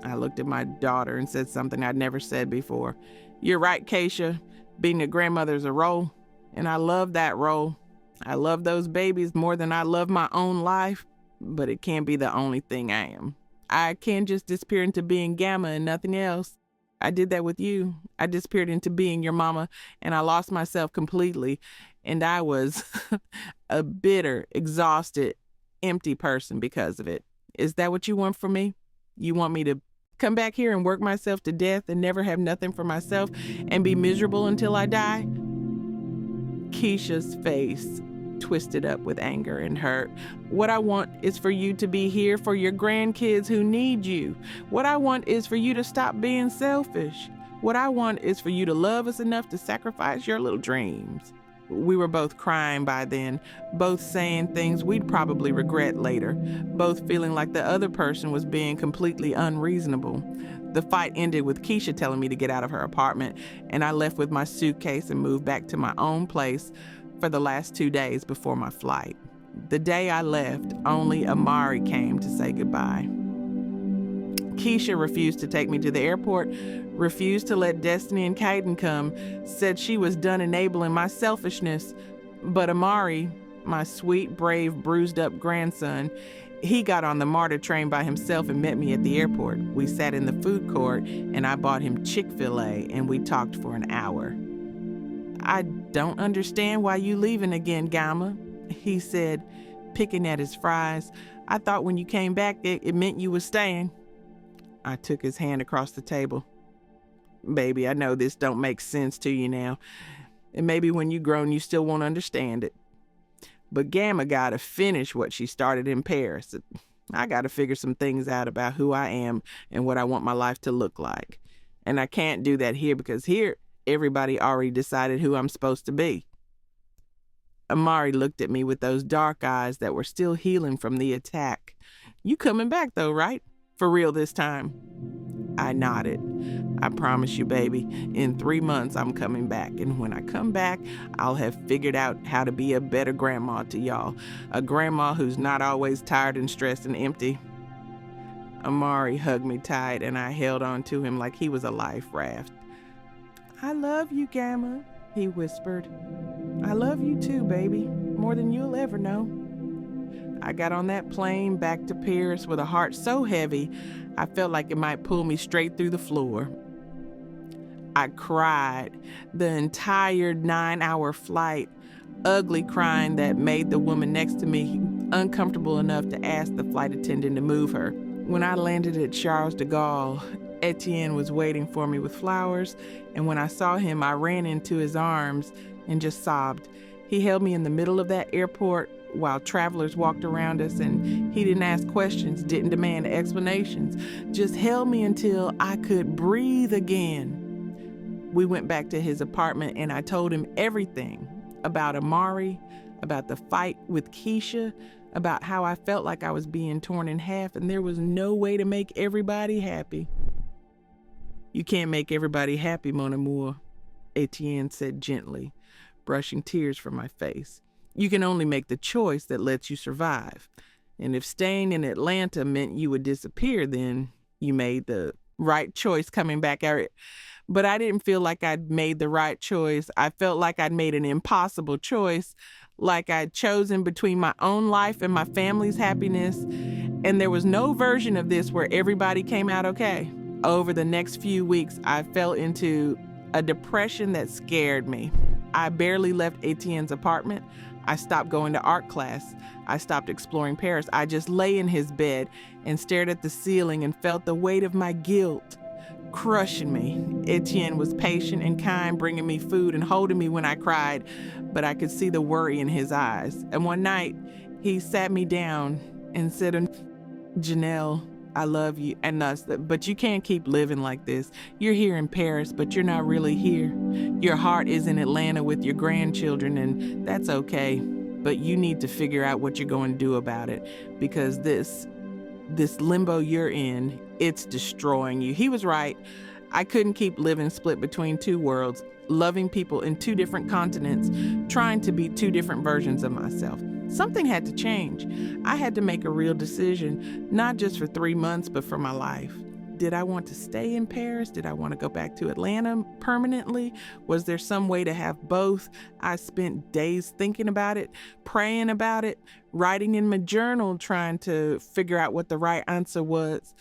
[SPEAKER 1] I looked at my daughter and said something I'd never said before. "You're right, Keisha. Being a grandmother's a role, and I love that role. I love those babies more than I love my own life, but it can't be the only thing I am. I can't just disappear into being Gamma and nothing else. I did that with you. I disappeared into being your mama, and I lost myself completely, and I was a bitter, exhausted, empty person because of it. Is that what you want from me? You want me to come back here and work myself to death and never have nothing for myself and be miserable until I die?" Keisha's face twisted up with anger and hurt. "What I want is for you to be here for your grandkids who need you. What I want is for you to stop being selfish. What I want is for you to love us enough to sacrifice your little dreams." We were both crying by then, both saying things we'd probably regret later, both feeling like the other person was being completely unreasonable. The fight ended with Keisha telling me to get out of her apartment, and I left with my suitcase and moved back to my own place for the last 2 days before my flight. The day I left, only Amari came to say goodbye. Keisha refused to take me to the airport, refused to let Destiny and Kaiden come, said she was done enabling my selfishness. But Amari, my sweet, brave, bruised up grandson, He got on the MARTA train by himself and met me at the airport. We sat in the food court and I bought him Chick-fil-A and we talked for an hour. I don't understand why you leaving again, Gamma, he said, picking at his fries. I thought when you came back it meant you was staying. I took his hand across the table. Baby, I know this don't make sense to you now. And maybe when you grown you still won't understand it. But Gamma gotta finish what she started in Paris. I gotta figure some things out about who I am and what I want my life to look like. And I can't do that here because here everybody already decided who I'm supposed to be. Amari looked at me with those dark eyes that were still healing from the attack. You coming back though, right? For real this time? I nodded. I promise you, baby, in 3 months I'm coming back. And when I come back, I'll have figured out how to be a better grandma to y'all. A grandma who's not always tired and stressed and empty. Amari hugged me tight and I held on to him like he was a life raft. I love you, Gamma, he whispered. I love you too, baby, more than you'll ever know. I got on that plane back to Paris with a heart so heavy, I felt like it might pull me straight through the floor. I cried the entire 9-hour flight, ugly crying that made the woman next to me uncomfortable enough to ask the flight attendant to move her. When I landed at Charles de Gaulle, Etienne was waiting for me with flowers, and when I saw him, I ran into his arms and just sobbed. He held me in the middle of that airport while travelers walked around us, and he didn't ask questions, didn't demand explanations, just held me until I could breathe again. We went back to his apartment and I told him everything about Amari, about the fight with Keisha, about how I felt like I was being torn in half and there was no way to make everybody happy. You can't make everybody happy, mon amour, Etienne said gently, brushing tears from my face. You can only make the choice that lets you survive. And if staying in Atlanta meant you would disappear, then you made the right choice coming back out. But I didn't feel like I'd made the right choice. I felt like I'd made an impossible choice, like I'd chosen between my own life and my family's happiness. And there was no version of this where everybody came out okay. Over the next few weeks, I fell into a depression that scared me. I barely left Etienne's apartment. I stopped going to art class. I stopped exploring Paris. I just lay in his bed and stared at the ceiling and felt the weight of my guilt crushing me. Etienne was patient and kind, bringing me food and holding me when I cried, but I could see the worry in his eyes. And one night, he sat me down and said, Janelle, I love you, and us, but you can't keep living like this. You're here in Paris, but you're not really here. Your heart is in Atlanta with your grandchildren, and that's okay. But you need to figure out what you're going to do about it, because this limbo you're in, it's destroying you. He was right. I couldn't keep living split between two worlds, loving people in two different continents, trying to be two different versions of myself. Something had to change. I had to make a real decision, not just for 3 months, but for my life. Did I want to stay in Paris? Did I want to go back to Atlanta permanently? Was there some way to have both? I spent days thinking about it, praying about it, writing in my journal, trying to figure out what the right answer was.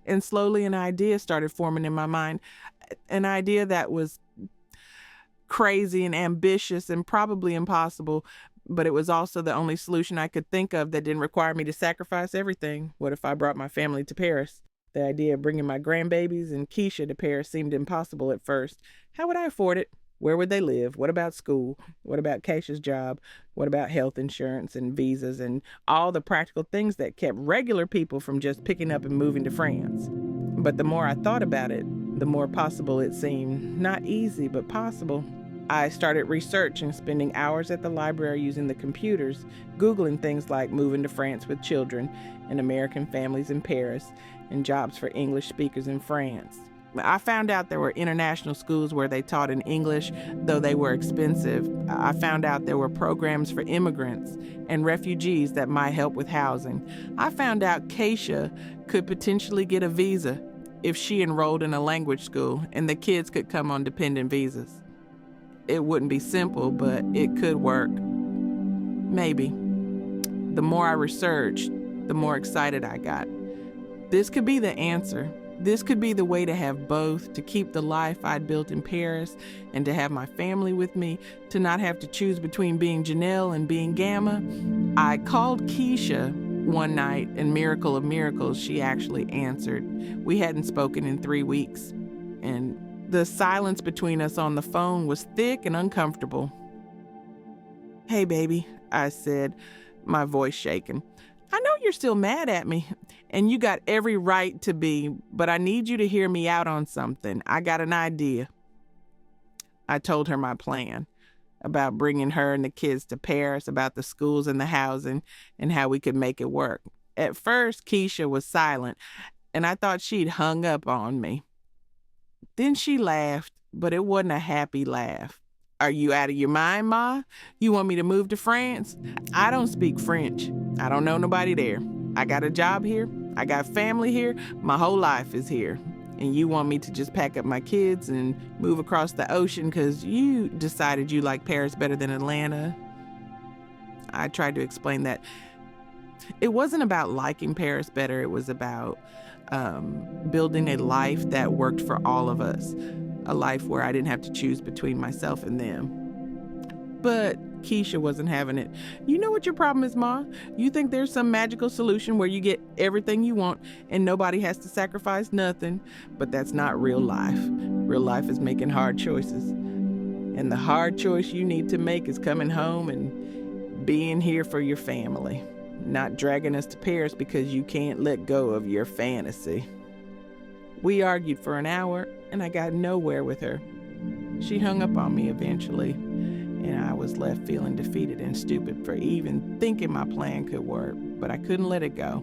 [SPEAKER 1] And slowly an idea started forming in my mind, an idea that was crazy and ambitious and probably impossible, but it was also the only solution I could think of that didn't require me to sacrifice everything. What if I brought my family to Paris? The idea of bringing my grandbabies and Keisha to Paris seemed impossible at first. How would I afford it? Where would they live? What about school? What about Keisha's job? What about health insurance and visas and all the practical things that kept regular people from just picking up and moving to France? But the more I thought about it, the more possible it seemed. Not easy, but possible. I started research and spending hours at the library using the computers, Googling things like moving to France with children and American families in Paris and jobs for English speakers in France. I found out there were international schools where they taught in English, though they were expensive. I found out there were programs for immigrants and refugees that might help with housing. I found out Keisha could potentially get a visa if she enrolled in a language school and the kids could come on dependent visas. It wouldn't be simple, but it could work. Maybe. The more I researched, the more excited I got. This could be the answer. This could be the way to have both, to keep the life I'd built in Paris and to have my family with me, to not have to choose between being Janelle and being Gamma. I called Keisha one night, and miracle of miracles, she actually answered. We hadn't spoken in 3 weeks, and the silence between us on the phone was thick and uncomfortable. "Hey, baby," I said, my voice shaking. "I know you're still mad at me, and you got every right to be, but I need you to hear me out on something. I got an idea." I told her my plan about bringing her and the kids to Paris, about the schools and the housing, and how we could make it work. At first, Keisha was silent, and I thought she'd hung up on me. Then she laughed, but it wasn't a happy laugh. "Are you out of your mind, Ma? You want me to move to France? I don't speak French. I don't know nobody there. I got a job here. I got family here. My whole life is here. And you want me to just pack up my kids and move across the ocean because you decided you like Paris better than Atlanta?" I tried to explain that it wasn't about liking Paris better. It was about building a life that worked for all of us, a life where I didn't have to choose between myself and them. But Keisha wasn't having it. "You know what your problem is, Ma? You think there's some magical solution where you get everything you want and nobody has to sacrifice nothing, but that's not real life. Real life is making hard choices. And the hard choice you need to make is coming home and being here for your family, not dragging us to Paris because you can't let go of your fantasy." We argued for an hour, and I got nowhere with her. She hung up on me eventually, and I was left feeling defeated and stupid for even thinking my plan could work, but I couldn't let it go.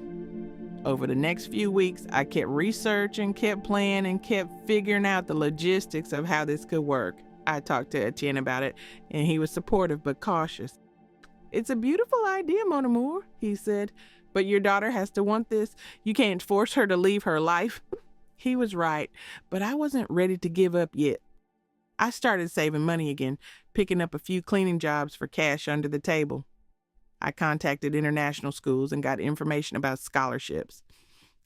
[SPEAKER 1] Over the next few weeks, I kept researching, kept planning, kept figuring out the logistics of how this could work. I talked to Etienne about it, and he was supportive but cautious. "It's a beautiful idea, mon amour," he said, "but your daughter has to want this. You can't force her to leave her life." He was right, but I wasn't ready to give up yet. I started saving money again, picking up a few cleaning jobs for cash under the table. I contacted international schools and got information about scholarships.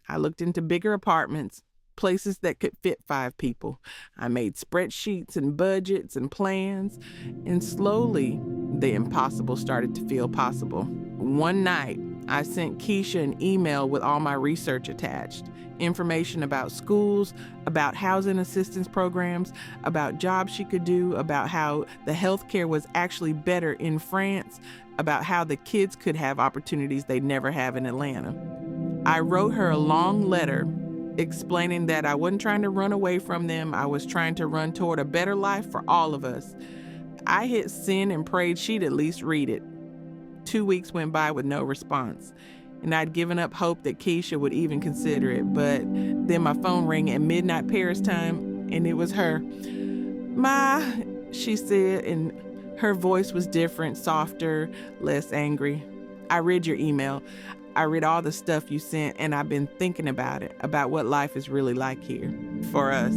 [SPEAKER 1] I looked into bigger apartments, places that could fit 5 people. I made spreadsheets and budgets and plans, and slowly the impossible started to feel possible. One night, I sent Keisha an email with all my research attached. Information about schools, about housing assistance programs, about jobs she could do, about how the healthcare was actually better in France, about how the kids could have opportunities they'd never have in Atlanta. I wrote her a long letter explaining that I wasn't trying to run away from them. I was trying to run toward a better life for all of us. I hit send and prayed she'd at least read it. 2 weeks went by with no response, and I'd given up hope that Keisha would even consider it. But then my phone rang at midnight Paris time, and it was her. "Ma," she said, and her voice was different, softer, less angry. "I read your email. I read all the stuff you sent, and I've been thinking about it, about what life is really like here for us.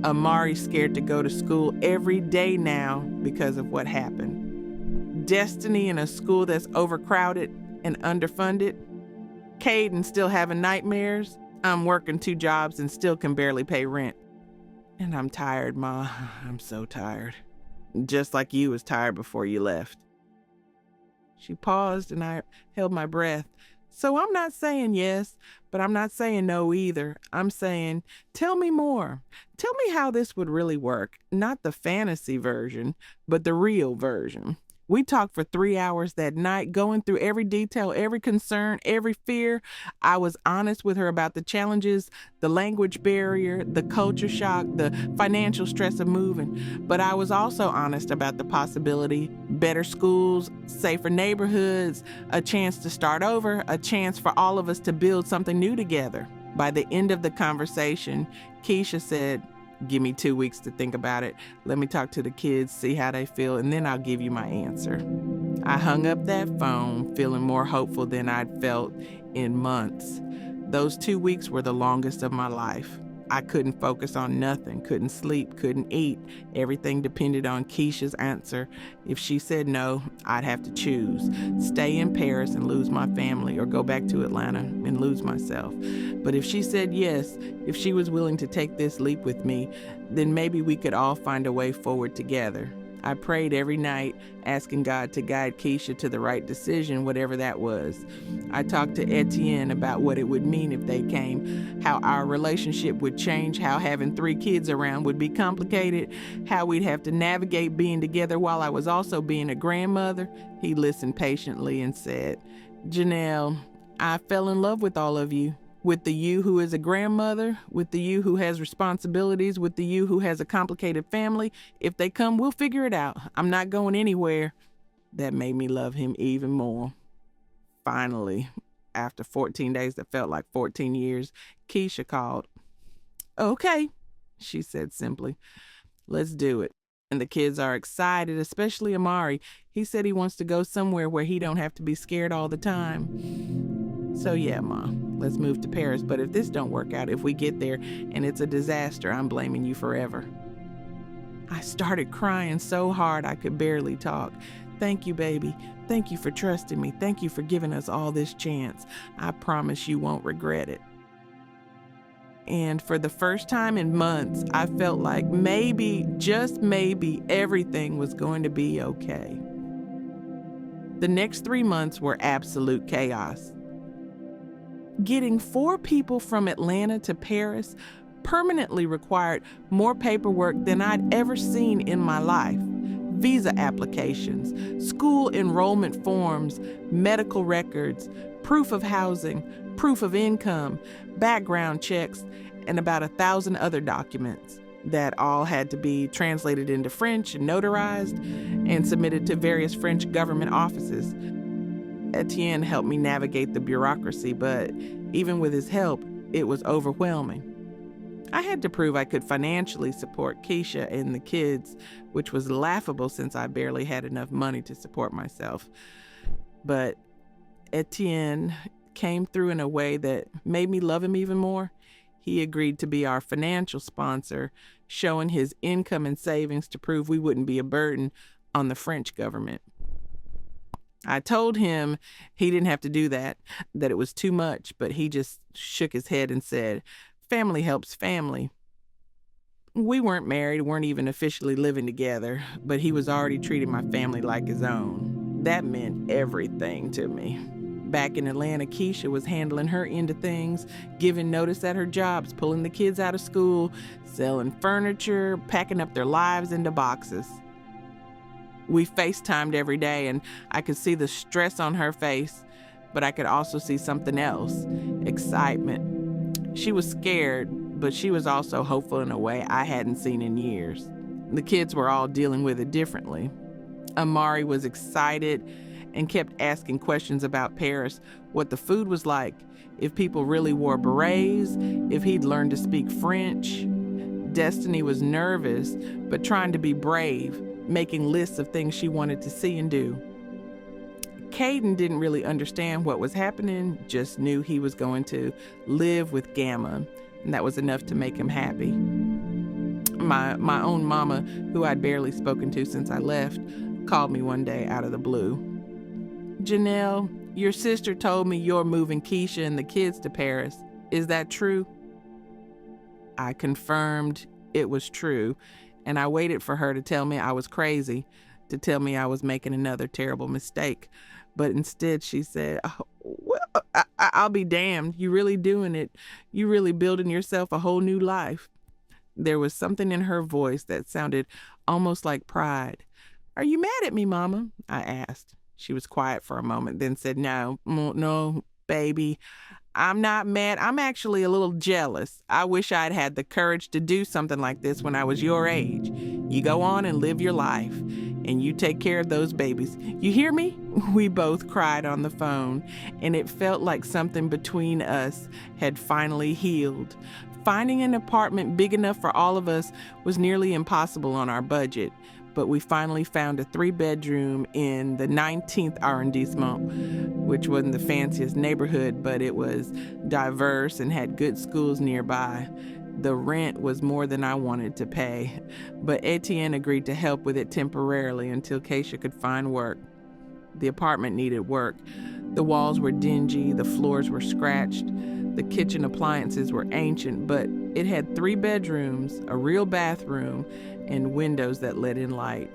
[SPEAKER 1] Amari's scared to go to school every day now because of what happened. Destiny in a school that's overcrowded and underfunded. Kaiden still having nightmares. I'm working 2 jobs and still can barely pay rent. And I'm tired, Ma. I'm so tired. Just like you was tired before you left." She paused, and I held my breath. "So I'm not saying yes, but I'm not saying no either. I'm saying, tell me more. Tell me how this would really work. Not the fantasy version, but the real version." We talked for 3 hours that night, going through every detail, every concern, every fear. I was honest with her about the challenges, the language barrier, the culture shock, the financial stress of moving. But I was also honest about the possibility: better schools, safer neighborhoods, a chance to start over, a chance for all of us to build something new together. By the end of the conversation, Keisha said, "Give me 2 weeks to think about it. Let me talk to the kids, see how they feel, and then I'll give you my answer." I hung up that phone, feeling more hopeful than I'd felt in months. Those 2 weeks were the longest of my life. I couldn't focus on nothing, couldn't sleep, couldn't eat. Everything depended on Keisha's answer. If she said no, I'd have to choose: stay in Paris and lose my family, or go back to Atlanta and lose myself. But if she said yes, if she was willing to take this leap with me, then maybe we could all find a way forward together. I prayed every night, asking God to guide Keisha to the right decision, whatever that was. I talked to Etienne about what it would mean if they came, how our relationship would change, how having 3 kids around would be complicated, how we'd have to navigate being together while I was also being a grandmother. He listened patiently and said, "Janelle, I fell in love with all of you. With the you who is a grandmother, with the you who has responsibilities, with the you who has a complicated family. If they come, we'll figure it out. I'm not going anywhere." That made me love him even more. Finally, after 14 days that felt like 14 years, Keisha called. "Okay," she said simply. "Let's do it." And the kids are excited, especially Amari. He said he wants to go somewhere where he don't have to be scared all the time. So yeah, Ma, let's move to Paris. But if this don't work out, if we get there and it's a disaster, I'm blaming you forever. I started crying so hard I could barely talk. "Thank you, baby. Thank you for trusting me. Thank you for giving us all this chance. I promise you won't regret it." And for the first time in months, I felt like maybe, just maybe, everything was going to be okay. The next 3 months were absolute chaos. Getting 4 people from Atlanta to Paris permanently required more paperwork than I'd ever seen in my life. Visa applications, school enrollment forms, medical records, proof of housing, proof of income, background checks, and about 1,000 other documents that all had to be translated into French and notarized and submitted to various French government offices. Etienne helped me navigate the bureaucracy, but even with his help, it was overwhelming. I had to prove I could financially support Keisha and the kids, which was laughable since I barely had enough money to support myself. But Etienne came through in a way that made me love him even more. He agreed to be our financial sponsor, showing his income and savings to prove we wouldn't be a burden on the French government. I told him he didn't have to do that it was too much, but he just shook his head and said, "Family helps family." We weren't married, weren't even officially living together, but he was already treating my family like his own. That meant everything to me. Back in Atlanta, Keisha was handling her end of things, giving notice at her jobs, pulling the kids out of school, selling furniture, packing up their lives into boxes. We FaceTimed every day, and I could see the stress on her face, but I could also see something else: excitement. She was scared, but she was also hopeful in a way I hadn't seen in years. The kids were all dealing with it differently. Amari was excited and kept asking questions about Paris, what the food was like, if people really wore berets, if he'd learned to speak French. Destiny was nervous, but trying to be brave, making lists of things she wanted to see and do. Kaiden didn't really understand what was happening, just knew he was going to live with Gamma, and that was enough to make him happy. My own mama, who I'd barely spoken to since I left, called me one day out of the blue. "Janelle, your sister told me you're moving Keisha and the kids to Paris. Is that true?" I confirmed it was true, and I waited for her to tell me I was crazy, to tell me I was making another terrible mistake. But instead she said, I'll be damned. You really doing it. You really building yourself a whole new life." There was something in her voice that sounded almost like pride. "Are you mad at me, Mama?" I asked. She was quiet for a moment, then said, No, baby. I'm not mad. I'm actually a little jealous. I wish I'd had the courage to do something like this when I was your age. You go on and live your life, and you take care of those babies. You hear me?" We both cried on the phone, and it felt like something between us had finally healed. Finding an apartment big enough for all of us was nearly impossible on our budget, but we finally found a 3-bedroom in the 19th arrondissement, which wasn't the fanciest neighborhood, but it was diverse and had good schools nearby. The rent was more than I wanted to pay, but Etienne agreed to help with it temporarily until Keisha could find work. The apartment needed work. The walls were dingy, the floors were scratched, the kitchen appliances were ancient, but it had 3 bedrooms, a real bathroom, and windows that let in light.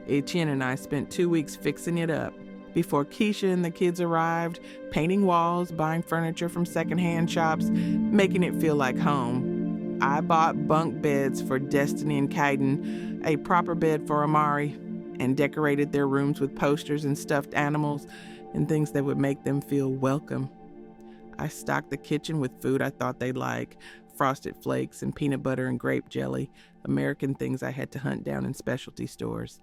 [SPEAKER 1] Etienne and I spent 2 weeks fixing it up. Before Keisha and the kids arrived, painting walls, buying furniture from secondhand shops, making it feel like home. I bought bunk beds for Destiny and Kaiden, a proper bed for Amari, and decorated their rooms with posters and stuffed animals and things that would make them feel welcome. I stocked the kitchen with food I thought they'd like, frosted flakes and peanut butter and grape jelly, American things I had to hunt down in specialty stores.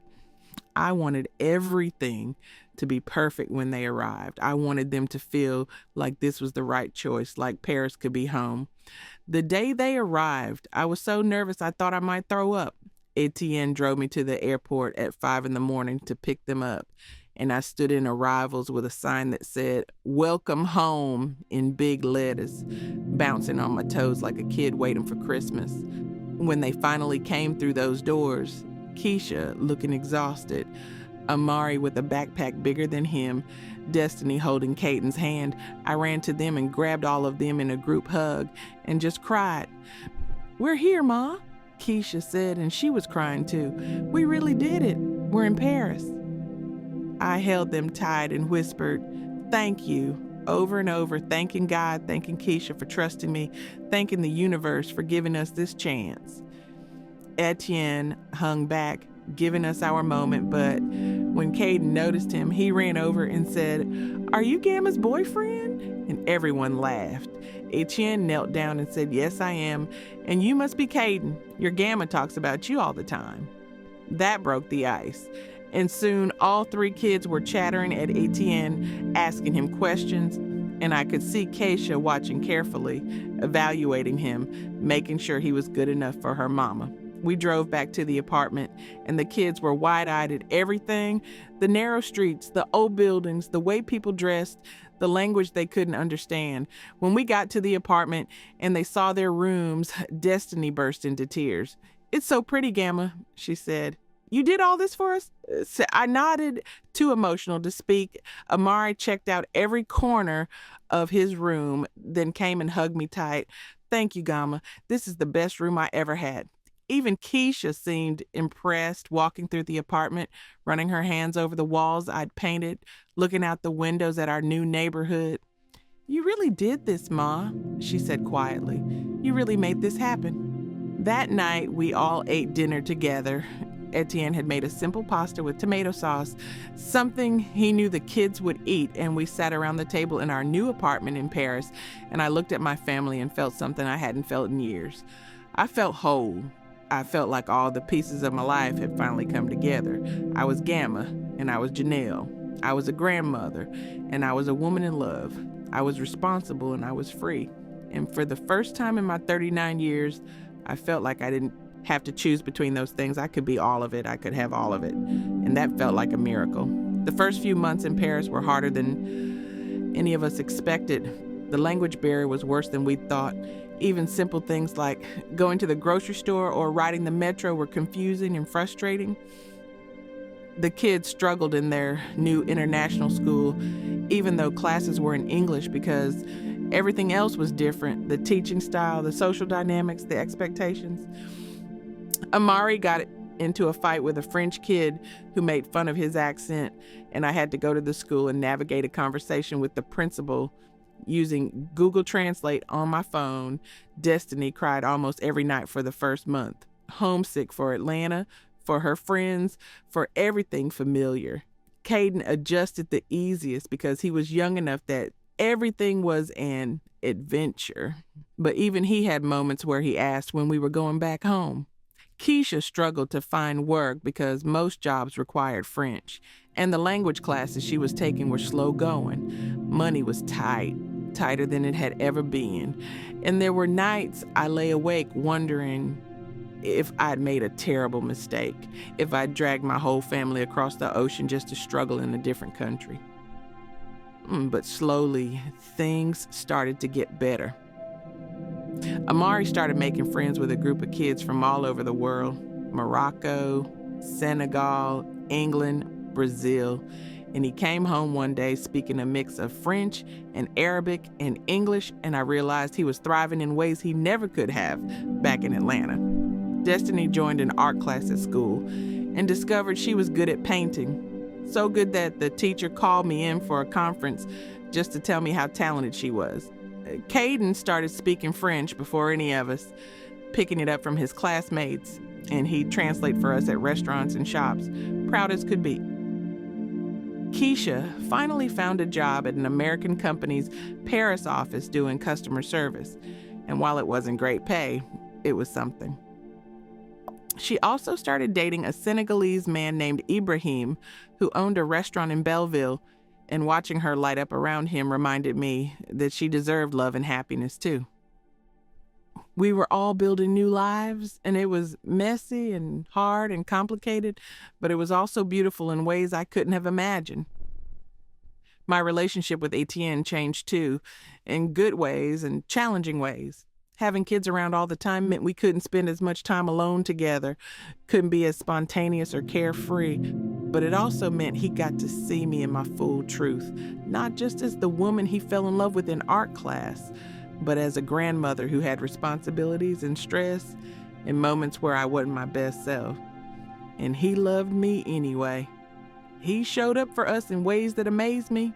[SPEAKER 1] I wanted everything to be perfect when they arrived. I wanted them to feel like this was the right choice, like Paris could be home. The day they arrived, I was so nervous I thought I might throw up. Etienne drove me to the airport at 5 a.m. to pick them up, and I stood in arrivals with a sign that said, "Welcome home," in big letters, bouncing on my toes like a kid waiting for Christmas. When they finally came through those doors, Keisha looking exhausted, Amari with a backpack bigger than him, Destiny holding Kaiden's hand, I ran to them and grabbed all of them in a group hug and just cried. "We're here, Ma," Keisha said, and she was crying too. "We really did it. We're in Paris." I held them tight and whispered, "Thank you," over and over, thanking God, thanking Keisha for trusting me, thanking the universe for giving us this chance. Etienne hung back, giving us our moment, but when Kaiden noticed him, he ran over and said, "Are you Gamma's boyfriend?" And everyone laughed. Etienne knelt down and said, "Yes, I am, and you must be Kaiden. Your Gamma talks about you all the time." That broke the ice, and soon all 3 kids were chattering at Etienne, asking him questions, and I could see Keisha watching carefully, evaluating him, making sure he was good enough for her mama. We drove back to the apartment, and the kids were wide-eyed at everything, the narrow streets, the old buildings, the way people dressed, the language they couldn't understand. When we got to the apartment and they saw their rooms, Destiny burst into tears. "It's so pretty, Gamma," she said. "You did all this for us?" I nodded, too emotional to speak. Amari checked out every corner of his room, then came and hugged me tight. "Thank you, Gamma. This is the best room I ever had." Even Keisha seemed impressed, walking through the apartment, running her hands over the walls I'd painted, looking out the windows at our new neighborhood. "You really did this, Ma," she said quietly. "You really made this happen." That night, we all ate dinner together. Etienne had made a simple pasta with tomato sauce, something he knew the kids would eat, and we sat around the table in our new apartment in Paris, and I looked at my family and felt something I hadn't felt in years. I felt whole. I felt like all the pieces of my life had finally come together. I was Gamma, and I was Janelle. I was a grandmother, and I was a woman in love. I was responsible, and I was free. And for the first time in my 39 years, I felt like I didn't have to choose between those things. I could be all of it. I could have all of it. And that felt like a miracle. The first few months in Paris were harder than any of us expected. The language barrier was worse than we thought. Even simple things like going to the grocery store or riding the metro were confusing and frustrating. The kids struggled in their new international school, even though classes were in English, because everything else was different. The teaching style, the social dynamics, the expectations. Amari got into a fight with a French kid who made fun of his accent, and I had to go to the school and navigate a conversation with the principal using Google Translate on my phone. Destiny cried almost every night for the first month. Homesick for Atlanta, for her friends, for everything familiar. Kaiden adjusted the easiest because he was young enough that everything was an adventure. But even he had moments where he asked when we were going back home. Keisha struggled to find work because most jobs required French, and the language classes she was taking were slow going. Money was tight, tighter than it had ever been. And there were nights I lay awake wondering if I'd made a terrible mistake, if I'd dragged my whole family across the ocean just to struggle in a different country. But slowly, things started to get better. Amari started making friends with a group of kids from all over the world: Morocco, Senegal, England, Brazil. And he came home one day speaking a mix of French and Arabic and English, and I realized he was thriving in ways he never could have back in Atlanta. Destiny joined an art class at school and discovered she was good at painting. So good that the teacher called me in for a conference just to tell me how talented she was. Kaiden started speaking French before any of us, picking it up from his classmates, and he'd translate for us at restaurants and shops, proud as could be. Keisha finally found a job at an American company's Paris office doing customer service, and while it wasn't great pay, it was something. She also started dating a Senegalese man named Ibrahim, who owned a restaurant in Belleville, and watching her light up around him reminded me that she deserved love and happiness too. We were all building new lives, and it was messy and hard and complicated, but it was also beautiful in ways I couldn't have imagined. My relationship with Etienne changed too, in good ways and challenging ways. Having kids around all the time meant we couldn't spend as much time alone together, couldn't be as spontaneous or carefree, but it also meant he got to see me in my full truth, not just as the woman he fell in love with in art class, but as a grandmother who had responsibilities and stress in moments where I wasn't my best self. And he loved me anyway. He showed up for us in ways that amazed me,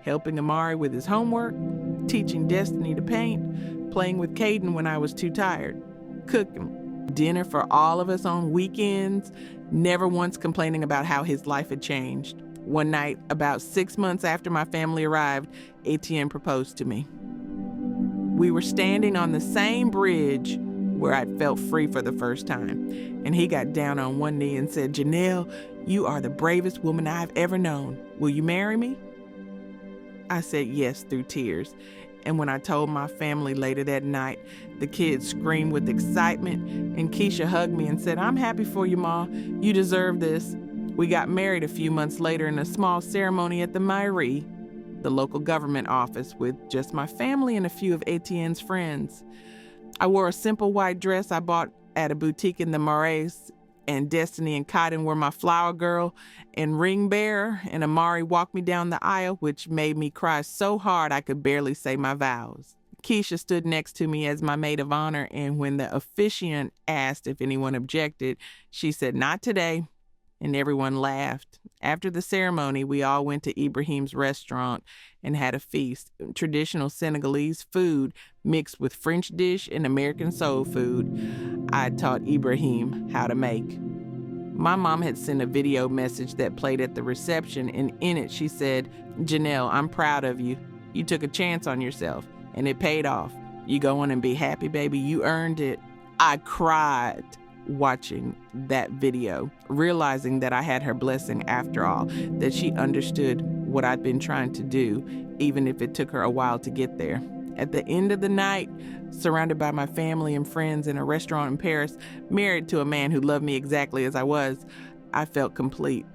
[SPEAKER 1] helping Amari with his homework, teaching Destiny to paint, playing with Kaiden when I was too tired, cooking dinner for all of us on weekends, never once complaining about how his life had changed. One night, about 6 months after my family arrived, Etienne proposed to me. We were standing on the same bridge where I'd felt free for the first time, and he got down on one knee and said, "Janelle, you are the bravest woman I've ever known. Will you marry me?" I said yes through tears, and when I told my family later that night, the kids screamed with excitement, and Keisha hugged me and said, "I'm happy for you, Ma. You deserve this." We got married a few months later in a small ceremony at the mairie, the local government office, with just my family and a few of Etienne's friends. I wore a simple white dress I bought at a boutique in the Marais, and Destiny and Kaiden were my flower girl and ring bearer, and Amari walked me down the aisle, which made me cry so hard I could barely say my vows. Keisha stood next to me as my maid of honor, and when the officiant asked if anyone objected, she said, "Not today," and everyone laughed. After the ceremony, we all went to Ibrahim's restaurant and had a feast. Traditional Senegalese food mixed with French dish and American soul food I taught Ibrahim how to make. My mom had sent a video message that played at the reception, and in it she said, "Janelle, I'm proud of you. You took a chance on yourself, and it paid off. You go on and be happy, baby. You earned it." I cried watching that video, realizing that I had her blessing after all, that she understood what I'd been trying to do, even if it took her a while to get there. At the end of the night, surrounded by my family and friends in a restaurant in Paris, married to a man who loved me exactly as I was, I felt complete.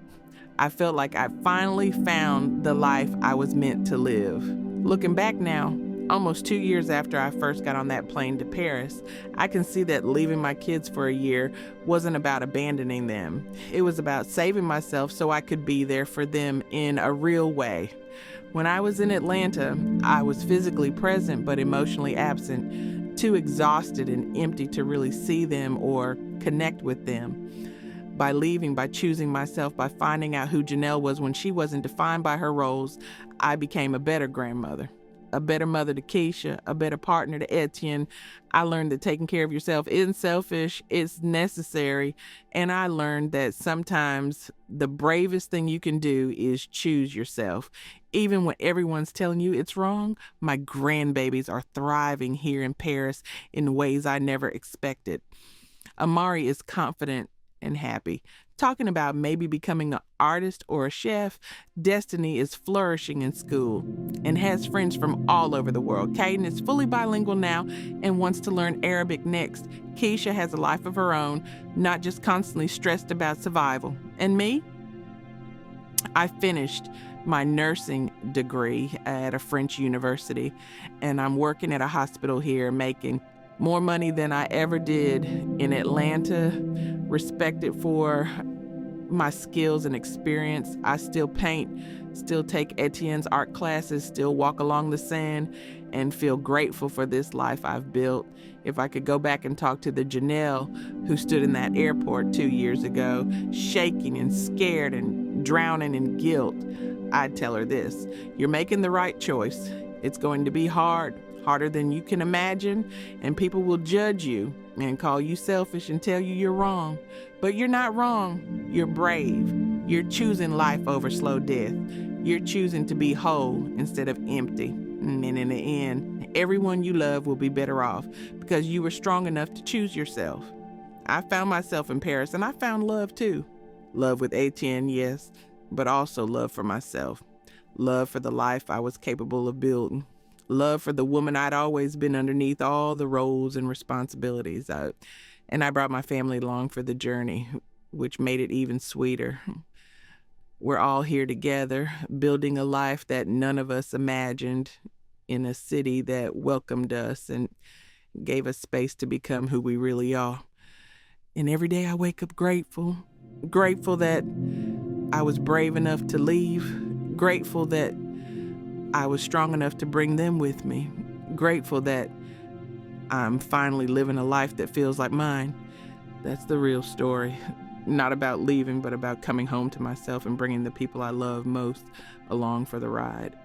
[SPEAKER 1] I felt like I finally found the life I was meant to live. Looking back now, almost 2 years after I first got on that plane to Paris, I can see that leaving my kids for a year wasn't about abandoning them. It was about saving myself so I could be there for them in a real way. When I was in Atlanta, I was physically present but emotionally absent, too exhausted and empty to really see them or connect with them. By leaving, by choosing myself, by finding out who Janelle was when she wasn't defined by her roles, I became a better grandmother. A better mother to Keisha, a better partner to Etienne. I learned that taking care of yourself isn't selfish, it's necessary. And I learned that sometimes the bravest thing you can do is choose yourself. Even when everyone's telling you it's wrong, my grandbabies are thriving here in Paris in ways I never expected. Amari is confident and happy. Talking about maybe becoming an artist or a chef, Destiny is flourishing in school and has friends from all over the world. Kaiden is fully bilingual now and wants to learn Arabic next. Keisha has a life of her own, not just constantly stressed about survival. And me? I finished my nursing degree at a French university, and I'm working at a hospital here making more money than I ever did in Atlanta, respected for my skills and experience. I still paint, still take Etienne's art classes, still walk along the sand, and feel grateful for this life I've built. If I could go back and talk to the Janelle who stood in that airport 2 years ago, shaking and scared and drowning in guilt, I'd tell her this: you're making the right choice. It's going to be hard, harder than you can imagine, and people will judge you and call you selfish and tell you you're wrong. But you're not wrong. You're brave. You're choosing life over slow death. You're choosing to be whole instead of empty. And in the end, everyone you love will be better off because you were strong enough to choose yourself. I found myself in Paris, and I found love too. Love with Etienne, yes, but also love for myself. Love for the life I was capable of building. Love for the woman I'd always been underneath all the roles and responsibilities. And I brought my family along for the journey, which made it even sweeter. We're all here together, building a life that none of us imagined, in a city that welcomed us and gave us space to become who we really are. And every day I wake up grateful that I was brave enough to leave, grateful that I was strong enough to bring them with me, grateful that I'm finally living a life that feels like mine. That's the real story. Not about leaving, but about coming home to myself and bringing the people I love most along for the ride.